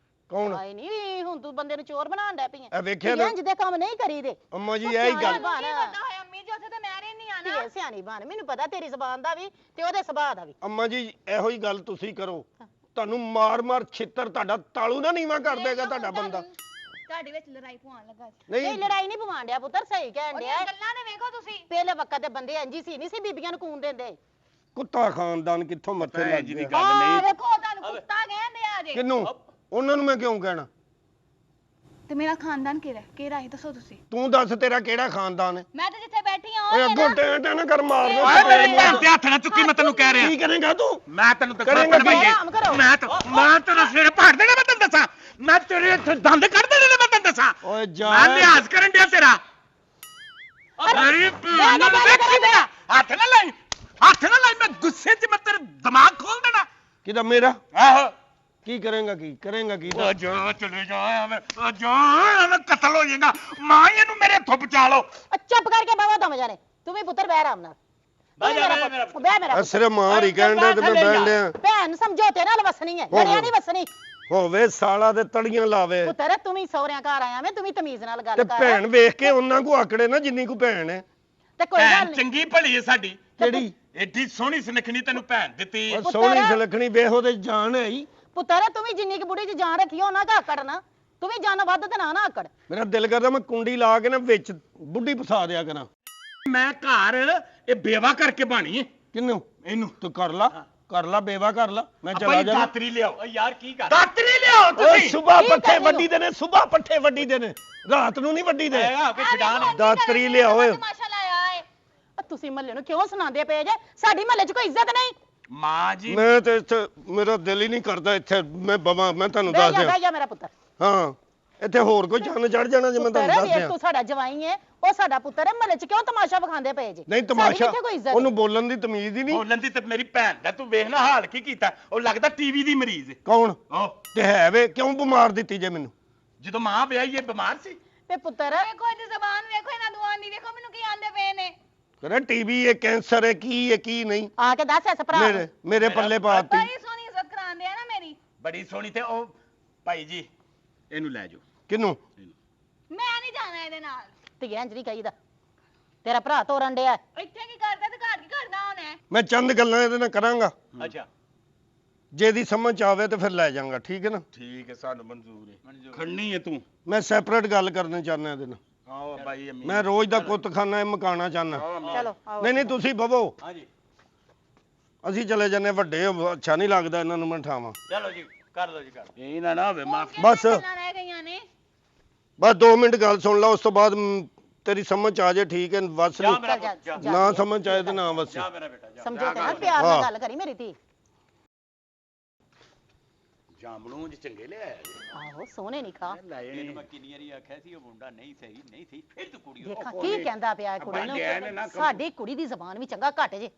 ਕੌਣ ਆਈ ਨਹੀਂ ਹੁਣ ਤੂੰ ਬੰਦੇ ਨੂੰ ਚੋਰ ਬਣਾਉਣ ਡੈ ਪਈ ਇਹ ਵੇਖਿਆ ਨਾ ਇੰਜ ਦੇ ਕੰਮ ਨਹੀਂ ਕਰੀਦੇ ਅੰਮਾ ਜੀ ਇਹੀ ਗੱਲ ਪਤਾ ਹੋਇਆ ਅੰਮੀ ਜੀ ਉੱਥੇ ਤੇ ਮੈਂ ਰਹਿਨੀ ਆ ਨਾ ਧੀਏ ਸਿਆਣੀ ਬਣ ਮੈਨੂੰ ਪਤਾ ਤੇਰੀ ਜ਼ਬਾਨ ਦਾ ਵੀ ਤੇ ਉਹਦੇ ਸੁਭਾਅ ਦਾ ਵੀ ਅੰਮਾ ਜੀ ਇਹੋ ਹੀ ਗੱਲ ਤੁਸੀਂ ਕਰੋ ਤੁਹਾਨੂੰ ਮਾਰ ਛਿੱਤਰ ਤੁਹਾਡਾ ਤਾਲੂ ਨਾ ਨੀਵਾ ਕਰ ਦੇਗਾ ਤੁਹਾਡਾ ਬੰਦਾ ਤੁਹਾਡੇ ਵਿੱਚ ਲੜਾਈ ਪਵਾਉਣ ਲੱਗਾ ਸੀ ਨਹੀਂ ਨਹੀਂ ਲੜਾਈ ਨਹੀਂ ਪਵਾਉਣ ਡਿਆ ਪੁੱਤਰ ਸਹੀ ਕਹਿਣ ਡਿਆ ਉਹਦੀਆਂ ਗੱਲਾਂ ਨੇ ਵੇਖੋ ਤੁਸੀਂ ਪਹਿਲੇ ਵਕਤ ਦੇ ਬੰਦੇ ਇੰਜੀ ਸੀ ਨਹੀਂ ਸੀ ਬੀਬੀਆਂ ਨੂੰ ਕੂਨ ਦਿੰਦੇ ਕੁੱਤਾ ਖਾਨਦਾਨ ਕਿੱਥੋਂ ਮੱਥੇ ਭੈਣ ਲੱਗ ਜੀ ਦੀ ਗਿਆ ਗੱਲ ਆ ਨਹੀਂ ਵੇਖੋ ਤੁਹਾਨੂੰ ਕੁੱਤਾ ਕਹਿੰਦੇ ਆ ਜੇ ਕਿੰਨੂੰ ਉਹਨਾਂ ਨੂੰ ਮੈਂ ਕਿਉਂ ਕਹਿਣਾ ਤੇ ਮੇਰਾ ਖਾਨਦਾਨ ਕਿਹੜਾ ਹੈ ਦੱਸੋ ਤੁਸੀਂ ਤੂੰ ਦੱਸ ਤੇਰਾ ਕਿਹੜਾ ਖਾਨਦਾਨ ਹੈ ਮੈਂ ਤਾਂ ਜਿੱਥੇ ਬੈਠੀ ਆ ਓਏ ਉਹ ਅੱਗੋਂ ਟੈਂ ਨਾ ਕਰ ਮਾਰ ਦੇ ਓਏ ਮੇਰੀ ਭੈਣ ਤੇ ਹੱਥ ਨਾ ਚੁੱਕੀ ਮੈਂ ਤੈਨੂੰ ਕਹਿ ਰਿਹਾ ਕੀ ਕਰੇਗਾ ਤੂੰ ਮੈਂ ਤੈਨੂੰ ਦੱਸਾਂ ਕਰੇਂਗਾ ਕੀ? ਆਰਾਮ ਕਰੋ। ਮੈਂ ਤੇਰੇ ਸਿਰ ਪਾੜ ਦੇਣਾ ਮੈਂ ਤੈਨੂੰ ਦੱਸਾਂ ਮੈਂ ਤੇਰੇ ਇੱਥੇ ਦੰਦ ਕੱਢ ਦੇਣੇ ਨੇ ਮੈਂ ਤੈਨੂੰ ਦੱਸਾਂ ਓਏ ਜਾ ਮੈਂ ਲਿਹਾਜ਼ ਕਰਨ ਡਿਆ ਤੇਰਾ ਮੇਰੀ ਭੈਣ ਨੂੰ ਵੇਖੀ ਮੇਰਾ ਹੱਥ ਨਾ ਲਾਈ ਮੈਂ ਗੁੱਸੇ 'ਚ ਮੈਂ ਤੇਰਾ ਦਿਮਾਗ ਖੋਲ ਦੇਣਾ ਕਿਦਾ ਮੇਰਾ ਆਹੋ ਕੀ ਕਰੇਗਾ ਕੀ ਉਹ ਜੋ ਚਲੇ ਜਾ ਐਵੇਂ ਉਹ ਜੋ ਐਵੇਂ ਕਤਲ ਹੋ ਜਾਏਗਾ ਮਾਂ ਇਹਨੂੰ ਮੇਰੇ ਹੱਥੋਂ ਬਚਾ ਲਓ ਚੁੱਪ ਕਰਕੇ ਬਾਵਾ ਦਮ ਜਾਣੇ ਤੂੰ ਵੀ ਪੁੱਤਰ ਬਹਿ ਆਰਾਮ ਨਾਲ ਬਹਿ ਜਾ, ਮੇਰਾ ਮੇਰਾ ਪੁੱਤ, ਬਹਿ ਮੇਰਾ ਪੁੱਤ। ਸਿਰ ਮਾਰ ਹੀ ਕਹਿੰਦਾ ਤੇ ਮੈਂ ਬੈਠ ਲਿਆ ਭੈਣ ਸਮਝੌਤੇ ਨਾਲ ਵਸਣੀ ਹੈ ਲੜਿਆ ਨਹੀਂ ਵਸਣੀ ਹੋਵੇ ਸਾਲਾ ਦੇ ਤੜੀਆਂ ਲਾਵੇ ਪੁੱਤਰ ਤੂੰ ਵੀ ਸਹੁਰਿਆਂ ਘਰ ਆਇਆ ਮੈਂ ਤੂੰ ਵੀ ਤਮੀਜ਼ ਨਾਲ ਤੇ ਗੱਲ ਕਰ ਭੈਣ ਵੇਖ ਕੇ ਉਹਨਾਂ ਕੋ ਆਕੜੇ ਨਾ ਜਿੰਨੀ ਕੋ ਭੈਣ ਹੈ ਤੇ ਕੋਈ ਗੱਲ ਭੈਣ ਨਹੀਂ ਚੰਗੀ ਭਲੀ ਹੈ ਸਾਡੀ ਕਿਹੜੀ ਏਡੀ ਸੋਹਣੀ ਸੁਨੱਖਣੀ ਤੈਨੂੰ ਭੈਣ ਦਿੱਤੀ ਉਹ ਸੋਹਣੀ ਸੁਲੱਖਣੀ ਵੇਖ ਉਹਦੇ ਜਾਨ ਹੈ ਹੀ ਪੁੱਤਰ ਤੂੰ ਵੀ ਜਿੰਨੀ ਕਿ ਬੁੜੀ ਚ ਜਾਨ ਰੱਖੀ ਉਹਨਾਂ ਦਾ ਆਕੜ ਨਾ ਤੂੰ ਵੀ ਜਾਨ ਵੱਧ ਤੇ ਨਾ ਆਕੜ ਮੇਰਾ ਦਿਲ ਕਰਦਾ ਮੈਂ ਕੁੰਡੀ ਲਾ ਕੇ ਨਾ ਵਿੱਚ ਬੁੱਢੀ ਫਸਾ ਦਿਆ ਕਰਾਂ ਮੈਂ ਘਰ ਇਹ ਬੇਵਾ ਕਰਕੇ ਬਾਣੀ ਹੈ ਕਿੰਨੂੰ ਇਹਨੂੰ ਤੂੰ ਕਰ ਲਾ ਬੇਵਾ ਕਰ ਲਾ ਮੈਂ ਚਲਾ ਭਾਈ ਜਾ ਦਾਤਰੀ ਲਿਆਓ ਓ ਯਾਰ ਕੀ ਕਰ ਦਾਤਰੀ ਲਿਆਓ ਓਏ ਤੁਸੀਂ ਸੁਬਾ ਕੀ ਪੱਠੇ ਕਰਨੀ ਵੱਡੀ ਦੇ ਨੇ ਸੁਬਾ ਪੱਠੇ ਵੱਡੀ ਦੇ ਨੇ ਰਾਤ ਨੂੰ ਨਹੀਂ ਵੱਡੀ ਦੇ ਆ ਕੋਈ ਛਡਾਣ ਹੈ ਦਾਤਰੀ ਲਿਆਓ ਓਏ। ਤਮਾਸ਼ਾ ਲਾਇਆ ਏ ਤੁਸੀਂ ਮਹੱਲੇ ਨੂੰ ਕਿਉਂ ਸੁਣਾਉਂਦੇ ਪਏ ਜੇ ਸਾਡੀ ਮਹੱਲੇ 'ਚ ਕੋਈ ਇੱਜ਼ਤ ਨਹੀਂ ਮਾਂ ਜੀ ਮੈਂ ਤੇ ਇੱਥੇ ਮੇਰਾ ਦਿਲ ਹੀ ਨਹੀਂ ਕਰਦਾ ਇੱਥੇ ਮੈਂ ਬਵਾਂ ਮੈਂ ਤੁਹਾਨੂੰ ਬਹਿ ਦੱਸ ਜਾ ਦਿਆਂ ਬਹਿ ਜਾ ਮੇਰਾ ਪੁੱਤਰ ਹਾਂ ਇੱਥੇ ਹੋਰ ਕੋਈ ਚੰਨ ਚੜ ਜਾਣਾ ਜੇ ਮੈਂ ਤੁਹਾਨੂੰ ਪੁੱਤਰ ਦੱਸ ਵੇਖ ਦਿਆਂ ਤੂੰ ਸਾਡਾ ਜਵਾਈ ਹੈ ਉਹ ਸਾਡਾ ਪੁੱਤਰ ਹੈ ਮਹੱਲੇ 'ਚ ਕਿਉਂ ਤਮਾਸ਼ਾ ਵਿਖਾਉਂਦੇ ਪਏ ਜੇ ਨਹੀਂ ਸਾਡੀ ਤਮਾਸ਼ਾ ਕਿੱਥੇ ਕੋਈ ਇੱਜ਼ਤ ਉਹਨੂੰ ਬੋਲਣ ਦੀ ਤਮੀਜ਼ ਹੀ ਨਹੀਂ ਬੋਲਣ ਦੀ ਤੇ ਮੇਰੀ ਭੈਣ ਦਾ ਤੂੰ ਵੇਖ ਨਾ ਹਾਲ ਕੀ ਕੀਤਾ ਉਹ ਲੱਗਦਾ ਟੀਵੀ ਦੀ ਮਰੀਜ਼ ਹੈ ਕੌਣ ਉਹ ਤੇ ਹੈ ਵੇ ਕਿਉਂ ਬਿਮਾਰ ਦਿੱਤੀ ਜੇ ਮੈਨੂੰ ਜਦੋਂ ਮਾਂ ਵਿਆਹੀ ਇਹ ਬਿਮਾਰ ਸੀ ਤੇ ਪੁੱਤਰ ਵੇਖੋ ਇਹਦੀ ਜ਼ਬਾਨ ਵੇਖੋ ਇਹਨਾਂ ਦੁਆਨ ਦੀ ਵੇਖੋ ਮੈਨੂੰ ਕੀ ਆਂਦੇ ਪਏ ਨੇ ਕਹਿੰਦਾ ਟੀਵੀ ਹੈ ਕੈਂਸਰ ਹੈ ਕੀ ਨਹੀਂ ਆ ਕੇ ਦੱਸ ਐਸ ਭਰਾ ਨੂੰ। ਮੇਰੇ ਪੱਲੇ ਪਾਤੀ ਬੜੀ ਸੋਹਣੀ ਇੱਜ਼ਤ ਕਰਾਉਂਦੇ ਆ ਨਾ ਮੇਰੀ ਬੜੀ ਸੋਹਣੀ ਤੇ ਉਹ ਭਾਈ ਜੀ ਇਹਨੂੰ ਲੈ ਜਾਓ ਕਿਨੂੰ ਮੈਂ ਨਹੀਂ ਜਾਣਾ ਇਹਦੇ ਨਾਲ ਧੀਏ ਇੰਜ ਨਹੀਂ ਕਹੀਦਾ ਤੇਰਾ ਭਰਾ ਤੋਰਨ ਡਿਆ ਇੱਥੇ ਕੀ ਕਰਦਾ ਤੇ ਘਰ ਕੀ ਕਰਦਾ ਉਹਨੇ ਮੈਂ ਚੰਦ ਗੱਲਾਂ ਇਹਦੇ ਨਾਲ ਕਰਾਂਗਾ ਅੱਛਾ ਜੇ ਦੀ ਸਮਝ ਚ ਆਵੇ ਤੇ ਫਿਰ ਲੈ ਜਾਵਾਂਗਾ ਠੀਕ ਹੈ ਨਾ ਠੀਕ ਹੈ ਸਾਨੂੰ ਮਨਜ਼ੂਰ ਹੈ ਮਨਜ਼ੂਰ। ਖੜਨੀ ਹੈ ਤੂੰ ਮੈਂ ਸੈਪਰੇਟ ਗੱਲ ਕਰਨੀ ਚਾਹੁੰਦਾ ਇਹਦੇ ਨਾਲ ਆਓ ਭਾਈ ਅੰਮੀ ਮੈਂ ਰੋਜ਼ ਦਾ ਕੁੱਤਖਾਨਾ ਇਹ ਮਕਾਣਾ ਚਾਹੁੰਦਾ ਆਓ ਅੰਮੀ। ਚਲੋ ਆਓ ਨਹੀਂ ਤੁਸੀਂ ਬਵੋ ਹਾਂਜੀ ਅਸੀਂ ਚਲੇ ਜੰਨੇ ਵੱਡੇ ਅੱਛਾ ਨਹੀਂ ਲੱਗਦਾ ਇਹਨਾਂ ਨੂੰ ਮੈਂ ਠਾਵਾਂ ਚਲੋ ਜੀ ਕਰ ਲਓ ਜੀ ਕਰ ਲਓ। ਇਹ ਨਾ ਹੋਵੇ ਮਾਫ ਬਸ। ਗੱਲਾਂ ਰਹਿ ਗਈਆਂ ਨੇ ਬਸ 2 ਮਿੰਟ ਗੱਲ ਸੁਣ ਲਾ ਉਸ ਤੋਂ ਬਾਅਦ ਤੇਰੀ ਸਮਝ ਚ ਆ ਜੇ ਠੀਕ ਹੈ ਵਸ ਜਾ ਲਈ ਮੇਰਾ ਜਾ, ਪੁੱਤ, ਜਾ ਜਾ। ਨਾ ਸਮਝ ਚ ਆਏ ਤੇ ਨਾ ਵਸੀ ਜਾ ਮੇਰਾ ਬੇਟਾ ਜਾ ਸਮਝੌਤੇ ਨਾਲ ਪਿਆਰ ਨਾਲ ਹਾਂ। ਗੱਲ ਕਰੀ ਮੇਰੀ ਧੀ ਜਾਮਣੂ ਜੀ ਚੰਗੇ ਲਿਆਇਆ ਜੀ ਆਹੋ ਸੋਹਣੇ ਨਹੀਂ ਖਾ ਲਾਏ ਇਹਨੂੰ ਨੇ ਮੈਂ ਕਿੰਨੀ ਵਾਰੀ ਆਖਿਆ ਸੀ ਉਹ ਮੁੰਡਾ ਨਹੀਂ ਸਹੀ ਫਿਰ ਤੂੰ ਕੁੜੀ ਦੇਖਾਂ ਉਹ ਕੀ ਕਹਿੰਦਾ ਪਿਆ ਇਹ ਕੁੜੀ ਆਪਾਂ ਲਿਆ ਨੇ ਨਾ ਨੂੰ ਕੰਮ। ਸਾਡੀ ਕੁੜੀ ਦੀ ਜ਼ਬਾਨ ਵੀ ਚੰਗਾ ਘੱਟ ਜੇ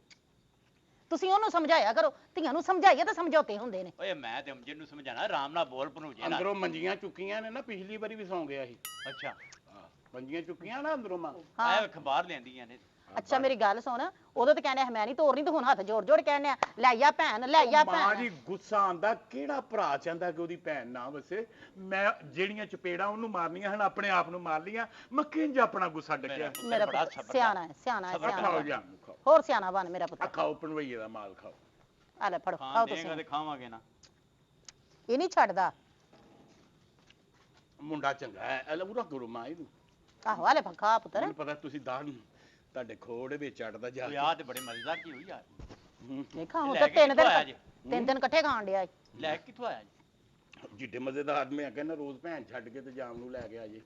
ਤੁਸੀਂ ਉਹਨੂੰ ਸਮਝਾਇਆ ਕਰੋ ਧੀਆਂ ਨੂੰ ਸਮਝਾਈਏ ਤਾਂ ਸਮਝੌਤੇ ਹੁੰਦੇ ਨੇ ਓਏ ਮੈਂ ਤੇ ਅਮਜਦ ਨੂੰ ਸਮਝਾਣਾ ਆਰਾਮ ਨਾਲ ਬੋਲ ਭਨੂਜੇ ਨਾ ਅੰਦਰੋਂ ਮੰਜੀਆਂ ਚੁੱਕੀਆਂ ਨੇ ਨਾ ਪਿਛਲੀ ਵਾਰੀ ਵੀ ਸੌਂ ਗਿਆ ਸੀ ਅੱਛਾ ਮੰਜੀਆਂ ਚੁੱਕੀਆਂ ਨਾ ਅੰਦਰੋਂ ਮਾਂ ਆਏ ਅਖਬਾਰ ਲੈਂਦੀਆਂ ਨੇ ਅੱਛਾ ਮੇਰੀ ਗੱਲ ਸੁਣ ਉਦੋਂ ਤੇ ਕਹਿੰਦੇ ਮੈਂ ਨਹੀਂ ਤੋਰਨੀ ਤੇ ਹੁਣ ਹੱਥ ਜੋੜ ਜੋੜ ਕਹਿੰਦੇ ਆ ਲੈ ਆ ਭੈਣ ਲੈ ਆ ਮਾਂ ਭੈਣ ਜੀ ਗੁੱਸਾ ਆਂਦਾ ਕਿਹੜਾ ਭਰਾ ਚਾਹੁੰਦਾ ਕਿ ਉਹਦੀ ਭੈਣ ਨਾ ਵਸੇ ਮੈਂ ਜਿਹੜੀਆਂ ਚਪੇੜਾਂ ਉਹਨੂੰ ਮਾਰਨੀਆਂ ਹਨ ਆਪਣੇ ਆਪ ਨੂੰ ਮਾਰ ਲੀਆਂ ਮੈਂ ਕਿੰਜ ਆਪਣਾ ਗੁੱਸਾ ਡਕਿਆ ਮੇਰਾ ਬੜਾ ਪੁੱਤ ਸਬਰ ਸਿਆਣਾ ਹੈ ਸਿਆਣਾ ਹੈ ਸਬਰ ਸਿਆਣਾ ਖਾਓ ਬਣ। ਜਾਂ ਖਾਓ ਹੋਰ ਸਿਆਣਾ ਬਣ ਮੇਰਾ ਆ ਪੁੱਤ ਖਾਓ ਪਣਵਈਏ ਦਾ ਮਾਲ ਖਾਓ ਆ ਲੈ ਫੜੋ ਖਾਣ ਖਾਓ ਦੇਗਾ ਤੇ ਤੁਸੀਂ ਖਾਵਾਂਗੇ ਨਾ ਇਹ ਨਹੀਂ ਛੱਡਦਾ ਮੁੰਡਾ ਚੰਗਾ ਹੈ ਇਹ ਪੂਰਾ ਗੁਰੂ ਮਾਂ ਇਹਨੂੰ ਆਹੋ ਆ ਲੈ ਖਾ ਪੁੱਤਰ ਮੈਨੂੰ ਪਤਾ ਤੁਸੀਂ ਦਾਨ ਤੁਹਾਡੇ ਖੋੜ ਵਿੱਚ ਅੜਦਾ ਜਾ ਉਹ ਯਾਰ ਤੇ ਬੜੇ ਮਜ਼ੇਦਾਰ ਕੀ ਹੋਈ ਯਾਰ ਦੇਖਾਂ ਹੁਣ ਲੈ ਤਾਂ ਕੇ ਤਿੰਨ ਕਿੱਥੋਂ ਆਇਆ ਦਿਨ ਜੀ? ਤਿੰਨ ਦਿਨ ਇਕੱਠੇ ਖਾਣ ਡਿਆ ਏ। ਲੈ ਕੇ ਕਿੱਥੋਂ ਆਇਆ ਜੀ ਜਿੱਡੇ ਮਜ਼ੇਦਾਰ ਆਦਮੀ ਆ ਕਹਿੰਦਾ ਰੋਜ਼ ਭੈਣ ਛੱਡ ਕੇ ਤੇ ਜਾਮ ਨੂੰ ਲੈ ਕੇ ਆ ਜੇ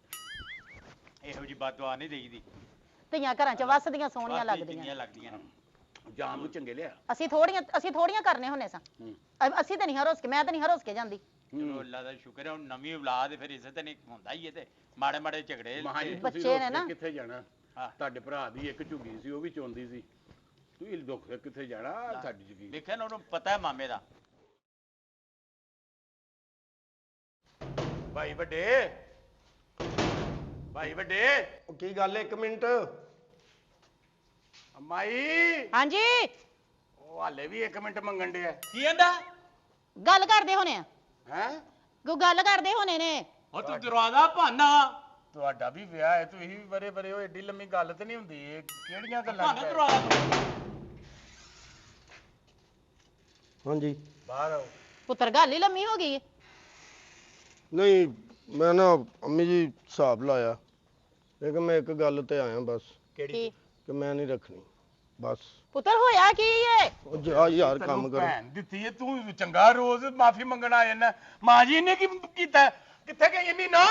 ਇਹੋ ਜੀ ਬਦਦੁਆ ਨਹੀਂ ਦੇਈਦੀ ਧੀਆਂ ਘਰਾਂ ਚ ਵੱਸਦੀਆਂ ਸੋਹਣੀਆਂ ਬਸ ਇਹ ਲੱਗਦੀਆਂ ਚੰਗੀਆਂ ਲੱਗਦੀਆਂ ਨੇ ਜਾਮ ਨੂੰ ਚੰਗੇ ਲਿਆ ਅਸੀਂ ਥੋੜੀਆਂ ਕਰਨੇ ਹੁੰਨੇ ਸਾਂ ਅਸੀਂ ਤਾਂ ਨਹੀਂ ਹਰੋਸ ਕੇ ਮੈਂ ਤਾਂ ਨਹੀਂ ਹਰੋਸ ਕੇ ਜਾਂਦੀ ਚਲੋ ਅੱਲਾ ਦਾ ਸ਼ੁਕਰ ਹੈ ਹੁਣ ਨਵੀਂ ਔਲਾਦ ਫਿਰ ਇਸੇ ਤੇ ਨਹੀਂ ਹੁੰਦਾ ਹੀ ਇਹ ਤੇ ਮਾੜੇ ਮਾੜੇ ਝਗੜੇ ਮਹਾਜੀ ਬੱਚੇ ਤੁਸੀਂ ਨੇ ਨਾ। ਕਿੱਥੇ ਜਾਣਾ ਹਾਂ। ਤੁਹਾਡੇ ਭਰਾ ਦੀ ਇੱਕ ਝੁੱਗੀ ਸੀ ਉਹ ਵੀ ਚੋਂਦੀ ਸੀ ਤੁਸੀਂ ਦੁੱਖ ਕਿੱਥੇ ਜਾਣਾ ਸਾਡੀ ਝੁੱਗੀ ਦੇਖਿਆ ਨਾ ਉਹਨੂੰ ਪਤਾ ਹੈ ਮਾਮੇ ਦਾ ਭਾਈ ਵੱਡੇ ਭਾਈ ਵੱਡੇ ਉਹ ਕੀ ਗੱਲ 1 ਮਿੰਟ ਮਾਈ ਹਾਂਜੀ ਉਹ ਹਾਲੇ ਵੀ 1 ਮਿੰਟ ਮੰਗਣ ਡਿਆ ਕੀ ਕਹਿੰਦਾ ਗੱਲ ਕਰਦੇ ਹੋਣੇ ਆ ਹੈ ਕੋਈ ਗੱਲ ਕਰਦੇ ਹੋਣੇ ਨੇ ਉਹ ਤੂੰ ਦਰਵਾਜ਼ਾ ਭਾਨਾ ਤੁਹਾਡਾ ਵੀ ਵਿਆਹ ਹੈ ਤੁਸੀਂ ਵੀ ਬਰੇ ਬਰੇ ਹੋ ਏਡੀ ਲੰਮੀ ਗੱਲ ਤੇ ਨਹੀਂ ਹੁੰਦੀ ਇਹ ਕਿਹੜੀਆਂ ਗੱਲਾਂ ਭਾਨਾ ਚ ਪੈ- ਦਰਵਾਜ਼ਾ ਹਾਂਜੀ ਬਾਹਰ ਆਓ ਪੁੱਤਰ ਗੱਲ ਹੀ ਲੰਮੀ ਹੋ ਗਈ ਏ। ਨਹੀਂ ਮੈਂ ਨਾ ਅੰਮੀ ਜੀ ਹਿਸਾਬ ਲਾਇਆ ਲੇਕਿਨ ਮੈਂ ਇੱਕ ਗੱਲ ਤੇ ਆਇਆ ਬਸ ਕੀ ਕਿ ਮੈਂ ਨਹੀਂ ਰੱਖਣੀ ਬਸ ਪੁੱਤਰ ਹੋਇਆ ਕੀ ਏ ਉਹ ਜਾ ਯਾਰ ਕੰਮ ਤੈਨੂੰ ਕਰੋ ਭੈਣ ਦਿੱਤੀ ਹੈ ਤੂੰ ਚੰਗਾ ਰੋਜ਼ ਮਾਫੀ ਮੰਗਣ ਆ ਜਾਂਦਾ ਮਾਂ ਜੀ ਨੇ ਕੀ ਕੀਤਾ ਕਿੱਥੇ ਗਈ ਇੰਨੀ ਨਾ